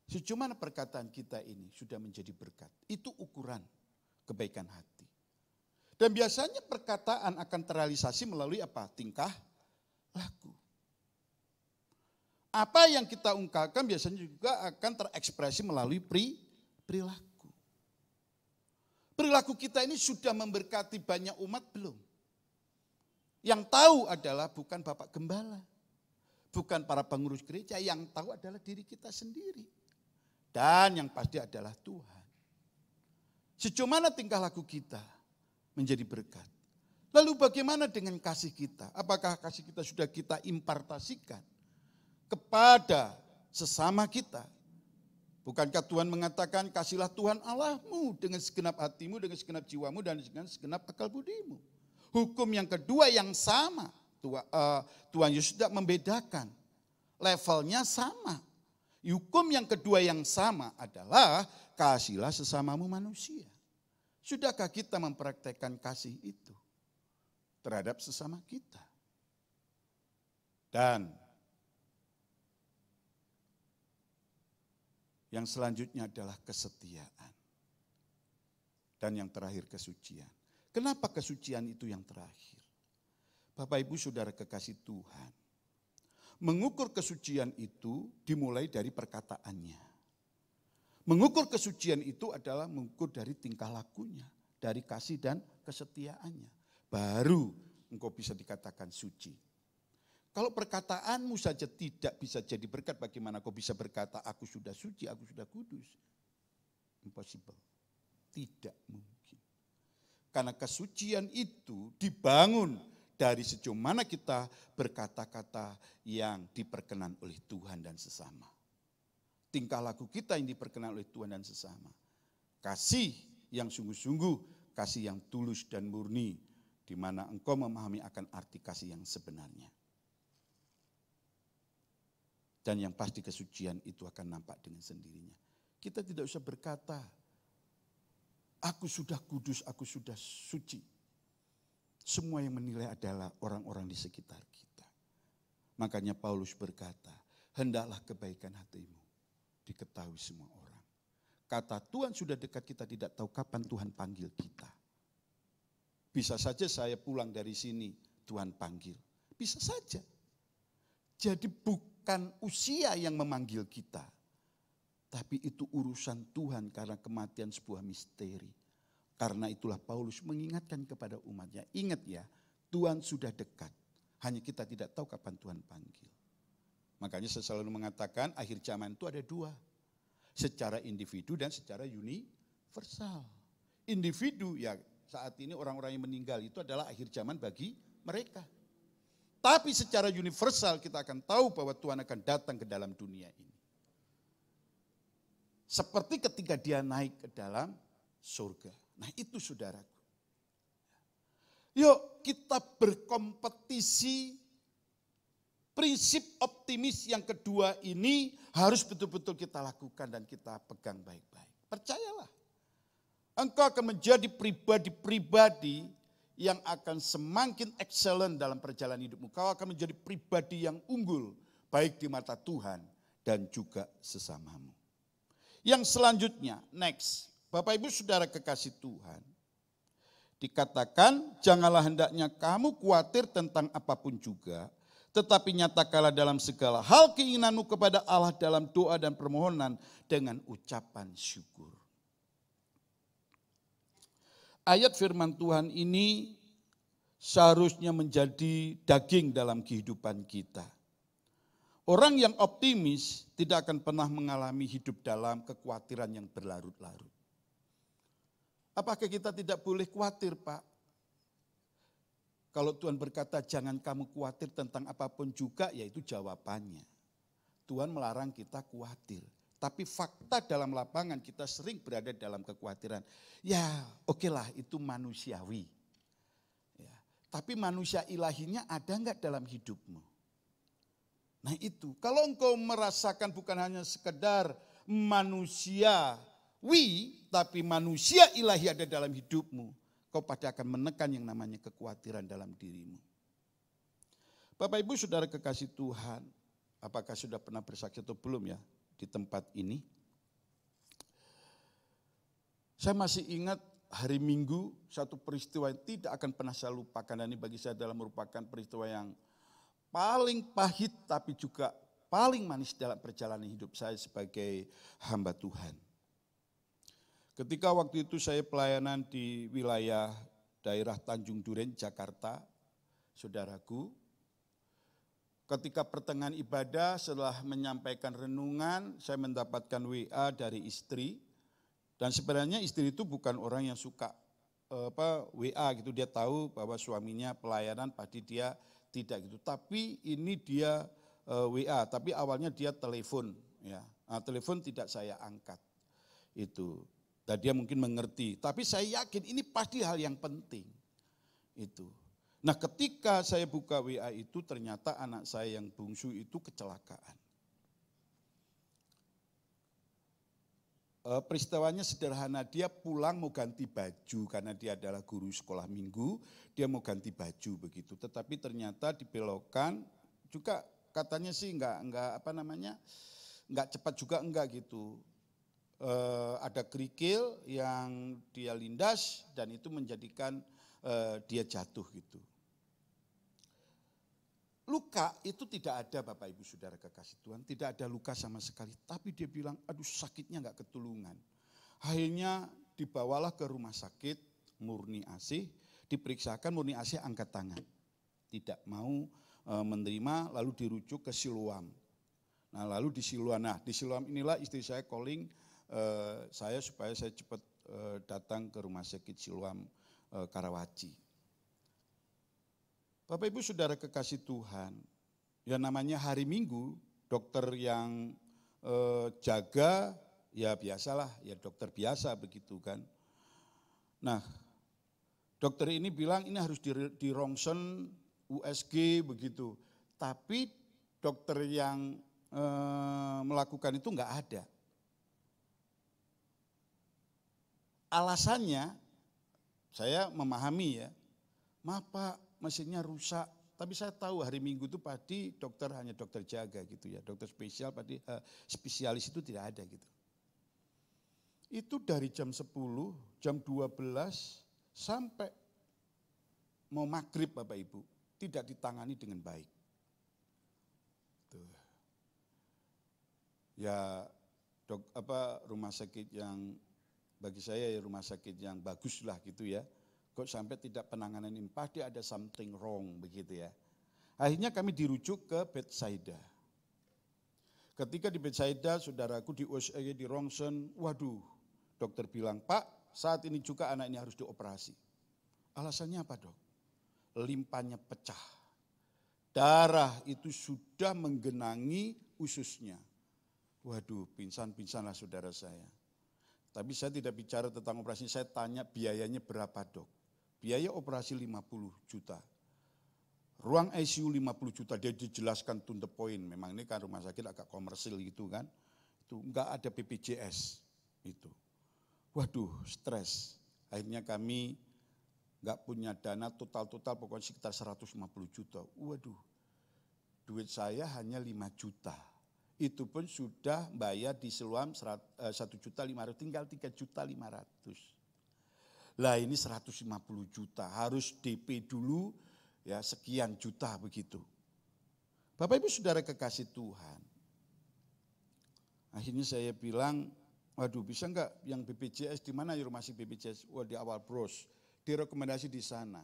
Sejumlah perkataan kita ini sudah menjadi berkat. Itu ukuran kebaikan hati. Dan biasanya perkataan akan terrealisasi melalui apa? Tingkah laku. Apa yang kita ungkapkan biasanya juga akan terekspresi melalui perilaku. Perilaku kita ini sudah memberkati banyak umat belum? Yang tahu adalah bukan Bapak Gembala, bukan para pengurus gereja, yang tahu adalah diri kita sendiri. Dan yang pasti adalah Tuhan. Sejumlah tingkah laku kita menjadi berkat. Lalu bagaimana dengan kasih kita? Apakah kasih kita sudah kita impartasikan kepada sesama kita? Bukankah Tuhan mengatakan kasihlah Tuhan Allahmu dengan segenap hatimu, dengan segenap jiwamu, dan dengan segenap akal budimu. Hukum yang kedua yang sama. Tuhan Yesus tidak membedakan. Levelnya sama. Hukum yang kedua yang sama adalah kasihlah sesamamu manusia. Sudahkah kita mempraktekkan kasih itu terhadap sesama kita? Dan yang selanjutnya adalah kesetiaan. Dan yang terakhir kesucian. Kenapa kesucian itu yang terakhir? Bapak Ibu Saudara kekasih Tuhan. Mengukur kesucian itu dimulai dari perkataannya. Mengukur kesucian itu adalah mengukur dari tingkah lakunya, dari kasih dan kesetiaannya. Baru engkau bisa dikatakan suci. Kalau perkataanmu saja tidak bisa jadi berkat, bagaimana kau bisa berkata aku sudah suci, aku sudah kudus? Impossible. Tidak mungkin. Karena kesucian itu dibangun dari sejauh mana kita berkata-kata yang diperkenan oleh Tuhan dan sesama. Tingkah laku kita yang diperkenan oleh Tuhan dan sesama. Kasih yang sungguh-sungguh, kasih yang tulus dan murni, di mana engkau memahami akan arti kasih yang sebenarnya. Dan yang pasti kesucian itu akan nampak dengan sendirinya. Kita tidak usah berkata, aku sudah kudus, aku sudah suci. Semua yang menilai adalah orang-orang di sekitar kita. Makanya Paulus berkata, hendaklah kebaikan hatimu diketahui semua orang. Kata Tuhan sudah dekat, kita tidak tahu kapan Tuhan panggil kita. Bisa saja saya pulang dari sini, Tuhan panggil. Bisa saja. Jadi bukan usia yang memanggil kita. Tapi itu urusan Tuhan karena kematian sebuah misteri. Karena itulah Paulus mengingatkan kepada umatnya, ingat ya, Tuhan sudah dekat. Hanya kita tidak tahu kapan Tuhan panggil. Makanya saya selalu mengatakan akhir zaman itu ada 2. Secara individu dan secara universal. Individu ya saat ini orang-orang yang meninggal itu adalah akhir zaman bagi mereka. Tapi secara universal kita akan tahu bahwa Tuhan akan datang ke dalam dunia ini. Seperti ketika dia naik ke dalam surga. Nah itu saudaraku. Yuk kita berkompetisi. Prinsip optimis yang kedua ini harus betul-betul kita lakukan dan kita pegang baik-baik. Percayalah. Engkau akan menjadi pribadi-pribadi yang akan semakin excellent dalam perjalanan hidupmu. Kau akan menjadi pribadi yang unggul baik di mata Tuhan dan juga sesamamu. Yang selanjutnya, next. Bapak Ibu Saudara kekasih Tuhan. Dikatakan, janganlah hendaknya kamu khawatir tentang apapun juga, tetapi nyatakanlah dalam segala hal keinginanmu kepada Allah dalam doa dan permohonan dengan ucapan syukur. Ayat firman Tuhan ini seharusnya menjadi daging dalam kehidupan kita. Orang yang optimis tidak akan pernah mengalami hidup dalam kekhawatiran yang berlarut-larut. Apakah kita tidak boleh khawatir, Pak? Kalau Tuhan berkata jangan kamu khawatir tentang apapun juga, yaitu jawabannya. Tuhan melarang kita khawatir. Tapi fakta dalam lapangan kita sering berada dalam kekhawatiran. Ya oke lah itu manusiawi. Ya, tapi manusia ilahinya ada enggak dalam hidupmu? Nah itu, kalau engkau merasakan bukan hanya sekedar manusiawi, tapi manusia ilahi ada dalam hidupmu, kau pasti akan menekan yang namanya kekhawatiran dalam dirimu. Bapak Ibu Saudara kekasih Tuhan, apakah sudah pernah bersaksi atau belum ya di tempat ini? Saya masih ingat hari Minggu satu peristiwa yang tidak akan pernah saya lupakan, dan ini bagi saya adalah merupakan peristiwa yang paling pahit tapi juga paling manis dalam perjalanan hidup saya sebagai hamba Tuhan. Ketika waktu itu saya pelayanan di wilayah daerah Tanjung Duren, Jakarta, saudaraku. Ketika pertengahan ibadah setelah menyampaikan renungan, saya mendapatkan WA dari istri. Dan sebenarnya istri itu bukan orang yang suka WA gitu, dia tahu bahwa suaminya pelayanan pasti dia tidak gitu. Tapi ini dia WA, tapi awalnya dia telepon ya. Nah, telepon tidak saya angkat. Itu. Dan dia mungkin mengerti, tapi saya yakin ini pasti hal yang penting. Itu. Nah, ketika saya buka WA itu ternyata anak saya yang bungsu itu kecelakaan. Peristiwanya sederhana, dia pulang mau ganti baju karena dia adalah guru sekolah minggu, dia mau ganti baju begitu. Tetapi ternyata dibelokkan juga katanya sih enggak cepat juga enggak gitu. Ada kerikil yang dia lindas dan itu menjadikan dia jatuh gitu. Luka itu tidak ada Bapak Ibu Saudara kekasih Tuhan, tidak ada luka sama sekali. Tapi dia bilang aduh sakitnya enggak ketulungan. Akhirnya dibawalah ke rumah sakit Murni Asih, diperiksakan Murni Asih angkat tangan. Tidak mau menerima lalu dirujuk ke Siloam. Nah lalu di Siloam inilah istri saya calling saya supaya saya cepat datang ke rumah sakit Siloam Karawaci. Bapak Ibu Saudara kekasih Tuhan, ya namanya hari Minggu, dokter yang jaga ya biasalah, ya dokter biasa begitu kan. Nah dokter ini bilang ini harus di rongsen USG begitu, tapi dokter yang melakukan itu enggak ada. Alasannya, saya memahami ya, maaf Pak mesinnya rusak, tapi saya tahu hari Minggu itu pasti dokter hanya dokter jaga gitu ya, dokter spesial pasti spesialis itu tidak ada gitu. Itu dari jam 10, jam 12 sampai mau maghrib Bapak Ibu, tidak ditangani dengan baik. Tuh. Ya rumah sakit yang bagi saya ya rumah sakit yang bagus lah gitu ya. Kok sampai tidak penanganan ini, pasti ada something wrong begitu ya. Akhirnya kami dirujuk ke Bethsaida. Ketika di Bethsaida, saudaraku di USG di rongsen, waduh dokter bilang, Pak saat ini juga anak ini harus dioperasi. Alasannya apa dok? Limpahnya pecah. Darah itu sudah menggenangi ususnya. Waduh pingsan-pingsanlah saudara saya. Tapi saya tidak bicara tentang operasi, saya tanya biayanya berapa dok. Biaya operasi 50 juta. Ruang ICU 50 juta, dia dijelaskan to the point. Memang ini kan rumah sakit agak komersil gitu kan. Itu enggak ada BPJS itu. Waduh stres. Akhirnya kami enggak punya dana total pokoknya sekitar 150 juta. Waduh duit saya hanya 5 juta. Itu pun sudah bayar di Siloam 1.500.000, tinggal 3.500.000. Lah ini 150 juta, harus DP dulu ya sekian juta begitu. Bapak Ibu Saudara kekasih Tuhan. Akhirnya saya bilang, waduh bisa enggak yang BPJS, di mana ya rumah sakit BPJS? Wah di awal bros, direkomendasi di sana.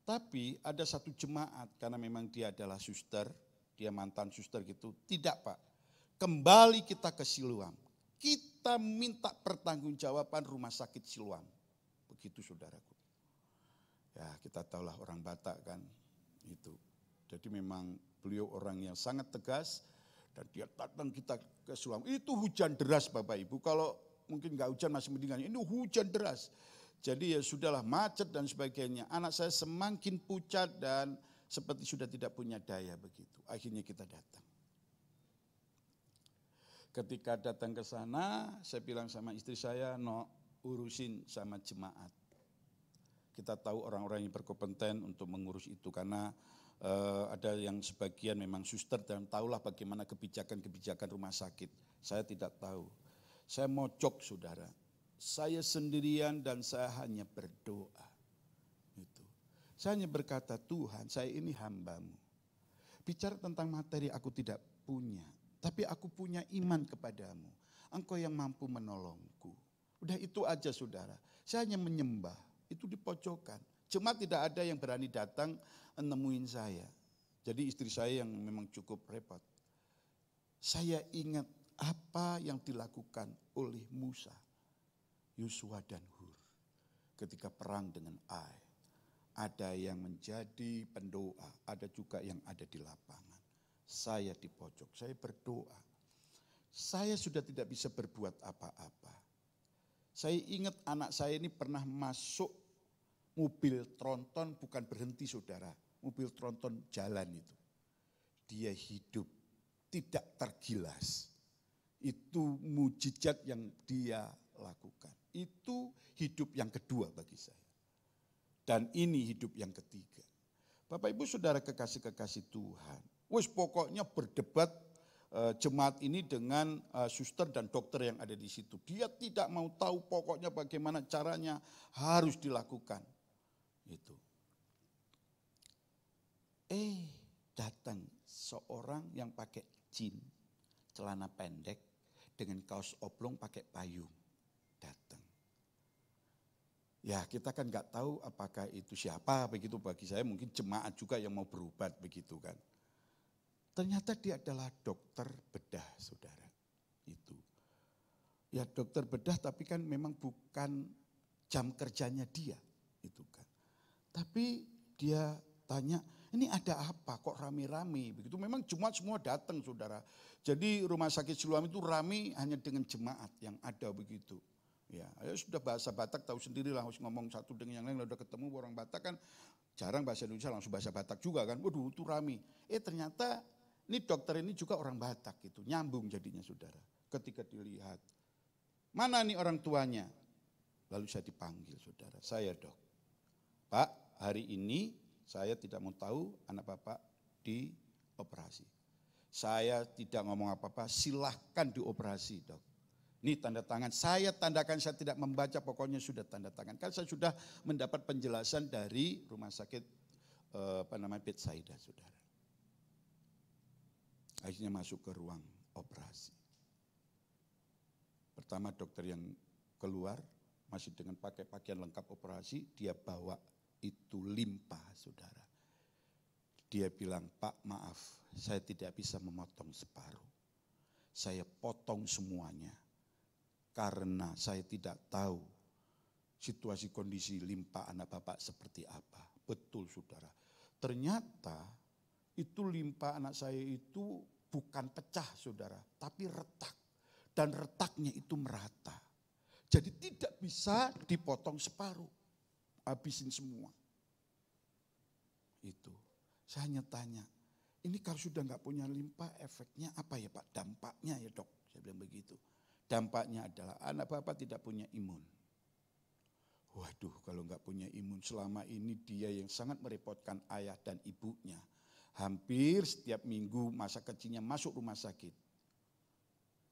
Tapi ada satu jemaat, karena memang dia adalah suster, dia mantan suster gitu. Tidak Pak, kembali kita ke Siloam. Kita minta pertanggungjawaban rumah sakit Siloam. Begitu saudaraku. Ya kita tahulah orang Batak kan itu. Jadi memang beliau orang yang sangat tegas dan dia datang kita ke Siloam. Itu hujan deras Bapak Ibu, kalau mungkin nggak hujan masih mendingan, ini hujan deras. Jadi ya sudahlah macet dan sebagainya. Anak saya semakin pucat dan seperti sudah tidak punya daya begitu. Akhirnya kita datang. Ketika datang ke sana, saya bilang sama istri saya, no urusin sama jemaat. Kita tahu orang-orang yang berkompeten untuk mengurus itu karena ada yang sebagian memang suster dan tahulah bagaimana kebijakan-kebijakan rumah sakit. Saya tidak tahu. Saya mocok saudara. Saya sendirian dan saya hanya berdoa. Itu. Saya hanya berkata, Tuhan saya ini hamba-Mu. Bicara tentang materi aku tidak punya. Tapi aku punya iman kepadamu. Engkau yang mampu menolongku. Udah itu aja saudara. Saya hanya menyembah. Itu di pojokan. Cuma tidak ada yang berani datang nemuin saya. Jadi istri saya yang memang cukup repot. Saya ingat apa yang dilakukan oleh Musa, Yosua dan Hur ketika perang dengan Ai. Ada yang menjadi pendoa, ada juga yang ada di lapangan. Saya di pojok, saya berdoa. Saya sudah tidak bisa berbuat apa-apa. Saya ingat anak saya ini pernah masuk mobil tronton, bukan berhenti saudara, mobil tronton jalan itu. Dia hidup, tidak tergilas. Itu mujizat yang dia lakukan. Itu hidup yang kedua bagi saya. Dan ini hidup yang ketiga. Bapak Ibu Saudara kekasih-kekasih Tuhan. Wes pokoknya berdebat jemaat ini dengan suster dan dokter yang ada di situ. Dia tidak mau tahu pokoknya bagaimana caranya harus dilakukan. Itu. Datang seorang yang pakai jin, celana pendek dengan kaos oblong pakai payung. Datang. Ya kita kan nggak tahu apakah itu siapa begitu, bagi saya mungkin jemaat juga yang mau berobat begitu kan. Ternyata dia adalah dokter bedah saudara. Itu. Ya dokter bedah tapi kan memang bukan jam kerjanya dia. Itu kan. Tapi dia tanya, ini ada apa kok rame-rame begitu. Memang jemaat semua datang saudara. Jadi rumah sakit Siloam itu rame hanya dengan jemaat yang ada begitu. Ya, sudah bahasa Batak tahu sendiri lah, harus ngomong satu dengan yang lain. Udah ketemu orang Batak kan jarang bahasa Indonesia, langsung bahasa Batak juga kan. Waduh itu rame. Ternyata ini dokter ini juga orang Batak gitu, nyambung jadinya saudara. Ketika dilihat, mana nih orang tuanya? Lalu saya dipanggil saudara, saya dok. Pak hari ini saya tidak mau tahu anak bapak dioperasi. Saya tidak ngomong apa-apa, silahkan dioperasi dok. Ini tanda tangan, saya tandakan, saya tidak membaca, pokoknya sudah tanda tangan. Kan saya sudah mendapat penjelasan dari rumah sakit Bethsaida saudara. Akhirnya masuk ke ruang operasi. Pertama dokter yang keluar, masih dengan pakai pakaian lengkap operasi, dia bawa itu limpa saudara. Dia bilang, Pak maaf, saya tidak bisa memotong separuh. Saya potong semuanya. Karena saya tidak tahu situasi kondisi limpa anak bapak seperti apa. Betul saudara. Ternyata itu limpa anak saya itu bukan pecah saudara. Tapi retak. Dan retaknya itu merata. Jadi tidak bisa dipotong separuh. Habisin semua. Itu. Saya hanya tanya. Ini kalau sudah nggak punya limpa efeknya apa ya Pak? Dampaknya ya dok. Saya bilang begitu. Dampaknya adalah anak bapak tidak punya imun. Waduh kalau nggak punya imun, selama ini dia yang sangat merepotkan ayah dan ibunya. Hampir setiap minggu masa kecilnya masuk rumah sakit.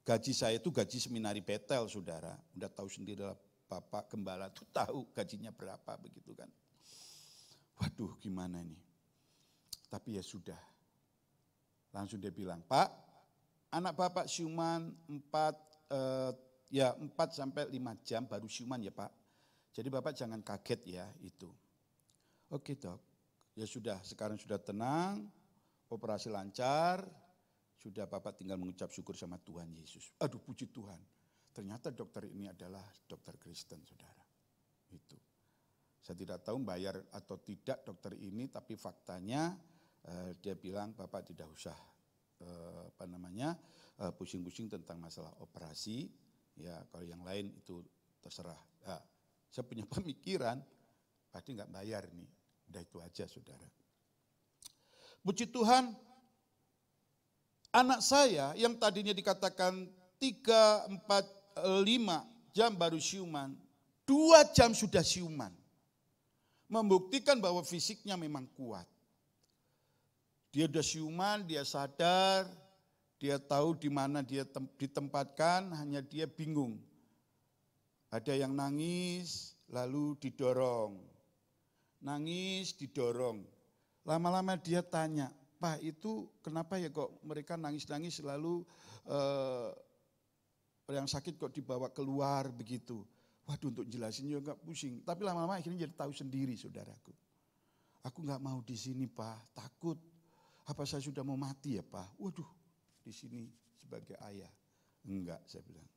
Gaji saya itu gaji seminari Betel, saudara. Udah tahu sendiri lah, Bapak Gembala tuh tahu gajinya berapa begitu kan. Waduh gimana ini. Tapi ya sudah. Langsung dia bilang, Pak, anak Bapak siuman 4 sampai 5 jam baru siuman ya Pak. Jadi Bapak jangan kaget ya itu. Oke Dok, ya sudah sekarang sudah tenang, operasi lancar. Sudah Bapak tinggal mengucap syukur sama Tuhan Yesus. Aduh puji Tuhan. Ternyata dokter ini adalah dokter Kristen saudara. Itu. Saya tidak tahu bayar atau tidak dokter ini, tapi faktanya dia bilang Bapak tidak usah pusing-pusing tentang masalah operasi. Ya kalau yang lain itu terserah. Ya, saya punya pemikiran, pasti nggak bayar nih. Udah itu aja saudara. Puji Tuhan. Anak saya yang tadinya dikatakan 3, 4, 5 jam baru siuman, 2 jam sudah siuman. Membuktikan bahwa fisiknya memang kuat. Dia sudah siuman, dia sadar, dia tahu di mana dia ditempatkan, hanya dia bingung. Ada yang nangis, lalu didorong. Nangis, didorong. Lama-lama dia tanya, Pak itu kenapa ya kok mereka nangis-nangis lalu yang sakit kok dibawa keluar begitu. Waduh untuk jelasin juga gak pusing. Tapi lama-lama akhirnya jadi tahu sendiri saudaraku. Aku gak mau di sini Pak, takut. Apa saya sudah mau mati ya Pak? Waduh di sini sebagai ayah. Enggak saya bilang.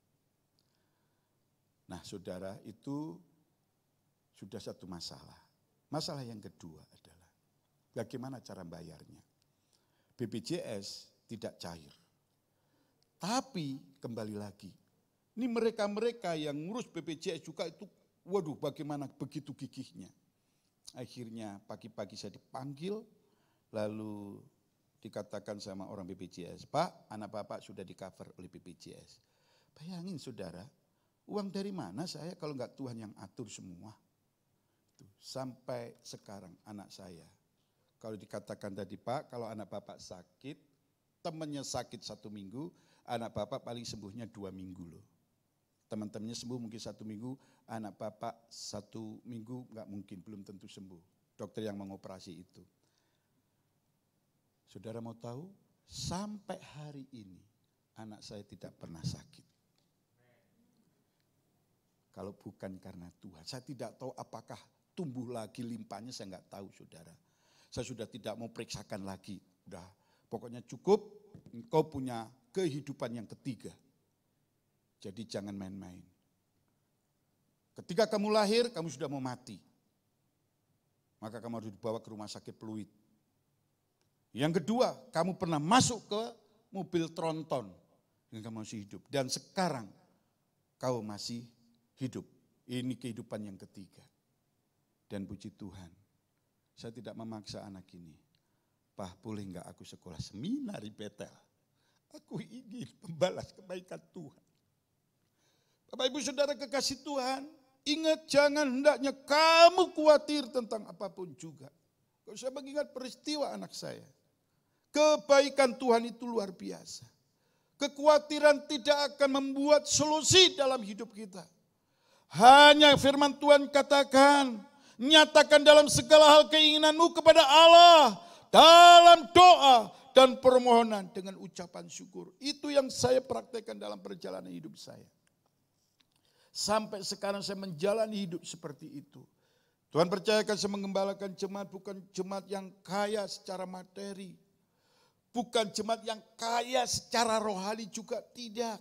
Nah saudara itu sudah satu masalah. Masalah yang kedua adalah bagaimana cara bayarnya. BPJS tidak cair. Tapi kembali lagi, ini mereka-mereka yang ngurus BPJS juga itu, waduh bagaimana begitu gigihnya. Akhirnya pagi-pagi saya dipanggil, lalu dikatakan sama orang BPJS, Pak anak Bapak sudah di-cover oleh BPJS. Bayangin saudara, uang dari mana saya kalau enggak Tuhan yang atur semua. Sampai sekarang anak saya. Kalau dikatakan tadi Pak, kalau anak Bapak sakit, temannya sakit 1 minggu, anak Bapak paling sembuhnya 2 minggu loh. Teman-temannya sembuh mungkin 1 minggu, anak Bapak 1 minggu enggak mungkin, belum tentu sembuh. Dokter yang mengoperasi itu. Saudara mau tahu, sampai hari ini anak saya tidak pernah sakit. Kalau bukan karena Tuhan, saya tidak tahu apakah tumbuh lagi limpahnya, saya enggak tahu saudara. Saya sudah tidak mau periksakan lagi. Udah, pokoknya cukup engkau punya kehidupan yang ketiga. Jadi jangan main-main. Ketika kamu lahir, kamu sudah mau mati. Maka kamu harus dibawa ke rumah sakit Pluit. Yang kedua, kamu pernah masuk ke mobil tronton. Dan kamu masih hidup. Dan sekarang kau masih hidup. Ini kehidupan yang ketiga. Dan puji Tuhan. Saya tidak memaksa anak ini. Pak, boleh enggak aku sekolah seminari Betel? Aku ingin membalas kebaikan Tuhan. Bapak Ibu Saudara kekasih Tuhan, ingat jangan hendaknya kamu khawatir tentang apapun juga. Kalau saya mengingat peristiwa anak saya, kebaikan Tuhan itu luar biasa. Kekhawatiran tidak akan membuat solusi dalam hidup kita. Hanya firman Tuhan katakan, nyatakan dalam segala hal keinginanmu kepada Allah dalam doa dan permohonan dengan ucapan syukur. Itu yang saya praktekkan dalam perjalanan hidup saya. Sampai sekarang saya menjalani hidup seperti itu. Tuhan percayakan saya mengembalakan jemaat, bukan jemaat yang kaya secara materi. Bukan jemaat yang kaya secara rohani juga tidak.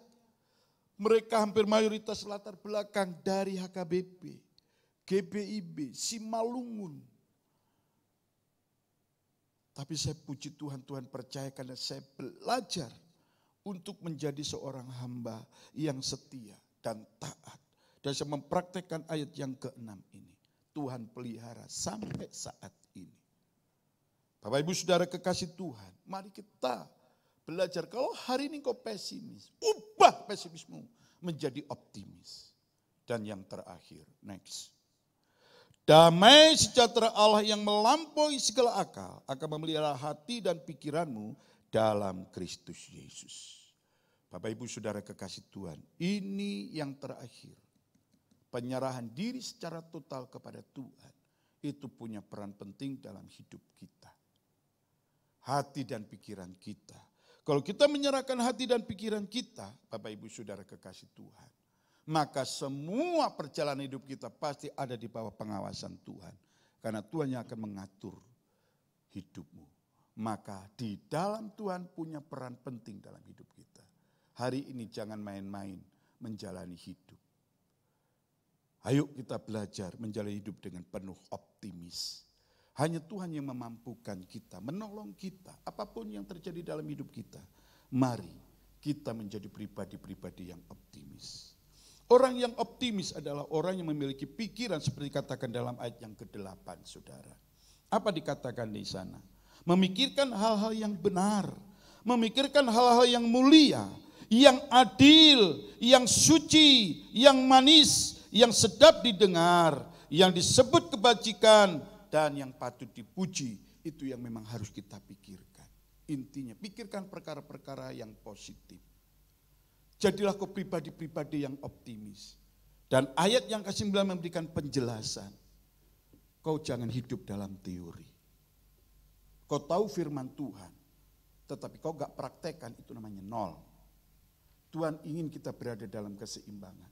Mereka hampir mayoritas latar belakang dari HKBP. GBIB, Simalungun. Tapi saya puji Tuhan, Tuhan percayakan dan saya belajar untuk menjadi seorang hamba yang setia dan taat. Dan saya mempraktekkan ayat yang ke-6 ini. Tuhan pelihara sampai saat ini. Bapak Ibu Saudara kekasih Tuhan, mari kita belajar. Kalau hari ini kau pesimis, ubah pesimismu menjadi optimis. Dan yang terakhir, next. Damai sejahtera Allah yang melampaui segala akal akan memelihara hati dan pikiranmu dalam Kristus Yesus. Bapak Ibu Saudara kekasih Tuhan, ini yang terakhir. Penyerahan diri secara total kepada Tuhan, itu punya peran penting dalam hidup kita. Hati dan pikiran kita. Kalau kita menyerahkan hati dan pikiran kita, Bapak Ibu Saudara kekasih Tuhan, maka semua perjalanan hidup kita pasti ada di bawah pengawasan Tuhan. Karena Tuhan yang akan mengatur hidupmu. Maka di dalam Tuhan punya peran penting dalam hidup kita. Hari ini jangan main-main menjalani hidup. Ayo kita belajar menjalani hidup dengan penuh optimis. Hanya Tuhan yang memampukan kita, menolong kita. Apapun yang terjadi dalam hidup kita. Mari kita menjadi pribadi-pribadi yang optimis. Orang yang optimis adalah orang yang memiliki pikiran seperti dikatakan dalam ayat yang ke-8, saudara. Apa dikatakan di sana? Memikirkan hal-hal yang benar. Memikirkan hal-hal yang mulia. Yang adil, yang suci, yang manis, yang sedap didengar, yang disebut kebajikan, dan yang patut dipuji. Itu yang memang harus kita pikirkan. Intinya, pikirkan perkara-perkara yang positif. Jadilah kau pribadi-pribadi yang optimis. Dan ayat yang ke-9 memberikan penjelasan. Kau jangan hidup dalam teori. Kau tahu firman Tuhan, tetapi kau gak praktekkan, itu namanya nol. Tuhan ingin kita berada dalam keseimbangan.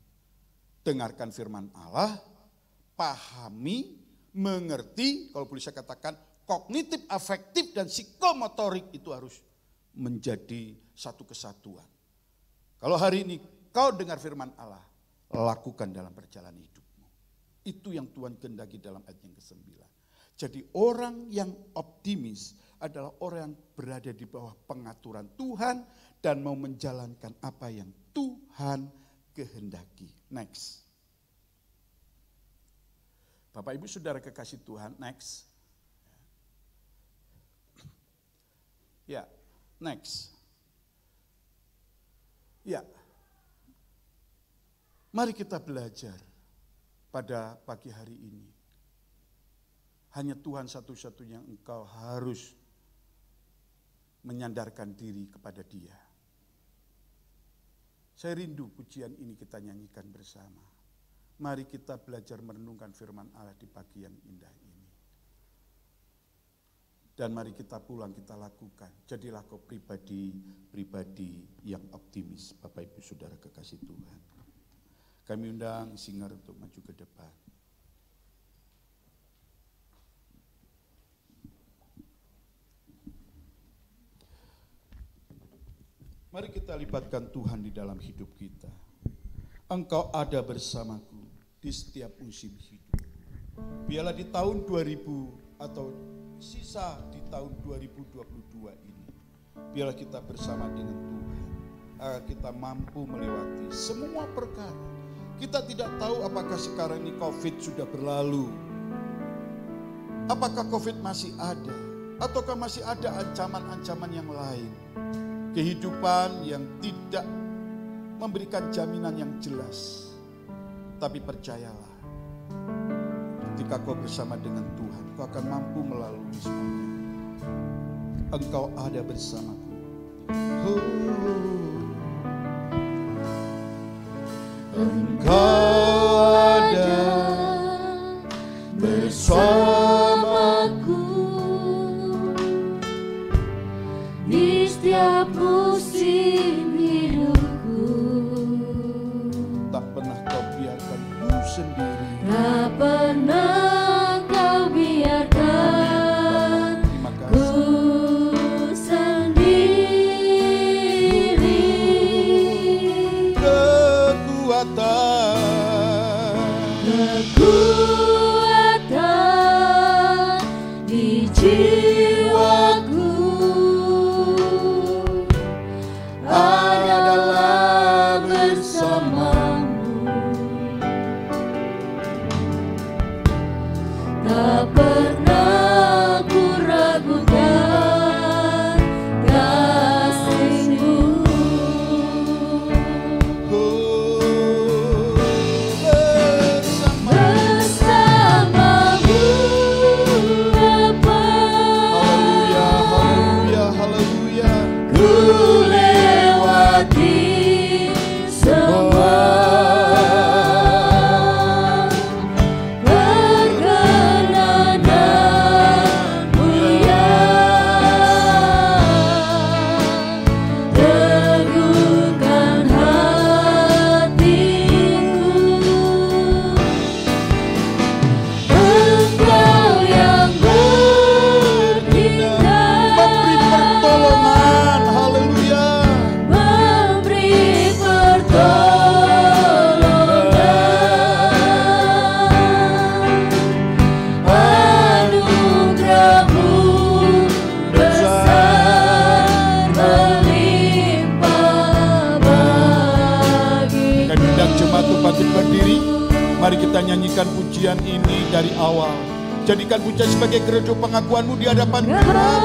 Dengarkan firman Allah, pahami, mengerti, kalau boleh saya katakan kognitif, afektif, dan psikomotorik itu harus menjadi satu kesatuan. Kalau hari ini kau dengar firman Allah, lakukan dalam perjalanan hidupmu. Itu yang Tuhan kehendaki dalam ayat yang ke-9. Jadi orang yang optimis adalah orang yang berada di bawah pengaturan Tuhan dan mau menjalankan apa yang Tuhan kehendaki. Next. Bapak Ibu Saudara kekasih Tuhan, next. Ya, next. Ya. Mari kita belajar pada pagi hari ini. Hanya Tuhan satu-satunya yang engkau harus menyandarkan diri kepada Dia. Saya rindu pujian ini kita nyanyikan bersama. Mari kita belajar merenungkan firman Allah di pagi yang indah ini. Dan mari kita pulang kita lakukan. Jadilah kau pribadi yang optimis, Bapak Ibu Saudara kekasih Tuhan. Kami undang singer untuk maju ke depan. Mari kita libatkan Tuhan di dalam hidup kita. Engkau ada bersamaku di setiap musim hidup. Biarlah di tahun 2000 atau sisa di tahun 2022 ini, biarlah kita bersama dengan Tuhan, agar kita mampu melewati semua perkara. Kita tidak tahu apakah sekarang ini COVID sudah berlalu. Apakah COVID masih ada? Ataukah masih ada ancaman-ancaman yang lain? Kehidupan yang tidak memberikan jaminan yang jelas. Tapi percayalah, ketika kau bersama dengan Tuhan, kau akan mampu melalui semuanya. Engkau ada bersamaku. Engkau ada bersamaku di setiap musim hidupku. Tak pernah kau biarkan ku sendiri. Tak pernah kau biarkan ku sendiri. Kekuatan di jiwaku adalah bersamamu. Tak pernah ku ragukan kasih-Mu. Bersamamu apapun jadikan pujian ini dari awal. Jadikan pujian sebagai gereja pengakuanmu di hadapan Tuhan.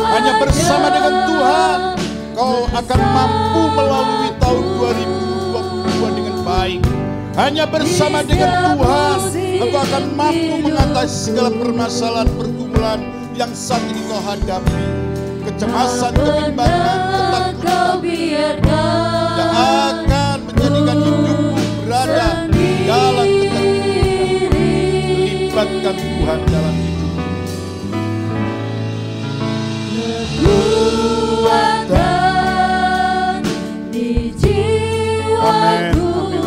Hanya bersama dengan Tuhan, kau akan mampu melalui tahun 2022 dengan baik. Hanya bersama dengan Tuhan, engkau akan mampu mengatasi segala permasalahan pergumulan yang saat ini kau hadapi. Kecemasan, kebimbangan, ketakutan yang akan menjadikan hidupmu berada dalam keterpurukan. Libatkan Tuhan dalam hidupmu. Kekuatan di jiwaku. Amin, amin Tuhan.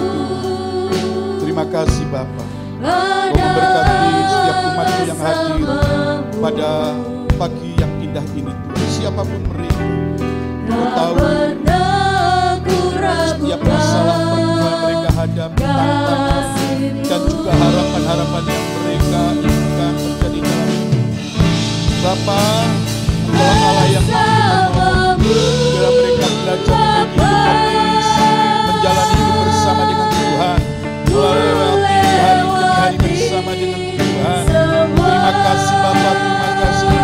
Terima kasih Bapa. Kau memberkati setiap umatmu yang hadir pada pagi yang indah ini Tuhan. Siapapun mereka, Kau tahu setiap masalah pergumulan mereka hadapi, tantangan dan juga harapan-harapan yang mereka inginkan terjadi dalam hidup. Bapa, Engkau Allah yang mampu menolong. Biarlah mereka belajar memiliki hidup optimis, menjalani hidup bersama dengan Tuhan, melewati hari demi hari bersama dengan Tuhan. Terima kasih Bapa, terima kasih.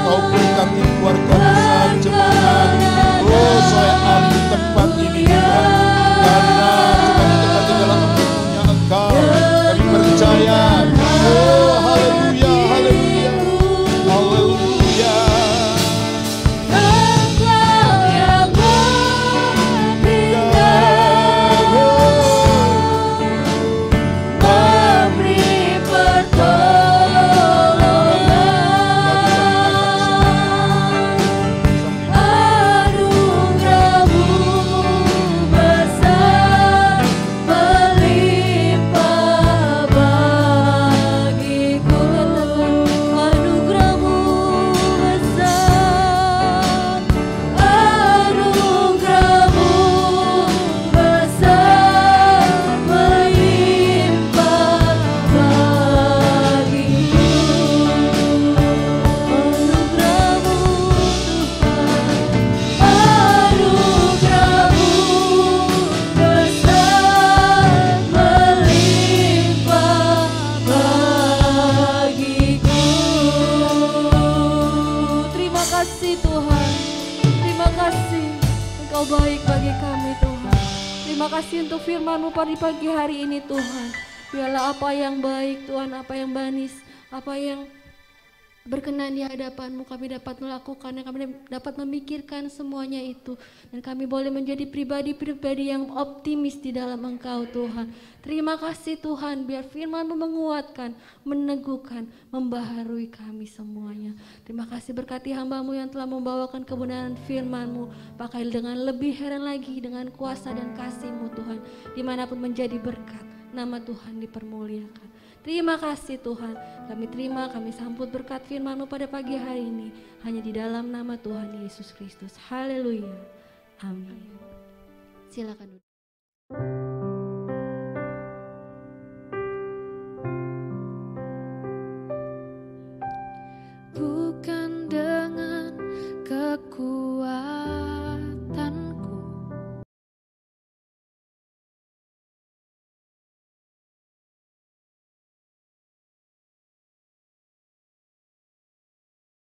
Kau berkati keluarga besar jemaat. Oh, saya ahli di tempat ini Tuhan. Karena cuma di tempat ini dalam punya Engkau. Kami percaya. Oh, haleluya, haleluya, haleluya. Engkau yang memberi pertolongan. Anugerah-Mu besar melimpah bagiku. Anugerah-Mu besar, anugerah-Mu besar melimpah bagiku. Anugerah-Mu Tuhan, anugerah-Mu besar melimpah bagiku. Terima kasih Tuhan. Terima kasih Engkau baik bagi kami Tuhan. Terima kasih untuk firman-Mu pada pagi hari ini Tuhan. Biarlah apa yang baik Tuhan, apa yang manis, apa yang berkenan di hadapan-Mu kami dapat melakukan, dan kami dapat memikirkan semuanya itu. Dan kami boleh menjadi pribadi-pribadi yang optimis di dalam Engkau Tuhan. Terima kasih Tuhan, biar firman-Mu menguatkan, meneguhkan, membaharui kami semuanya. Terima kasih berkati hamba-Mu yang telah membawakan kebenaran firman-Mu. Pakai dengan lebih heran lagi dengan kuasa dan kasih-Mu Tuhan. Dimanapun menjadi berkat, nama Tuhan dipermuliakan. Terima kasih Tuhan, kami terima, kami sambut berkat firman-Mu pada pagi hari ini. Hanya di dalam nama Tuhan Yesus Kristus. Haleluya. Amin. Silakan duduk.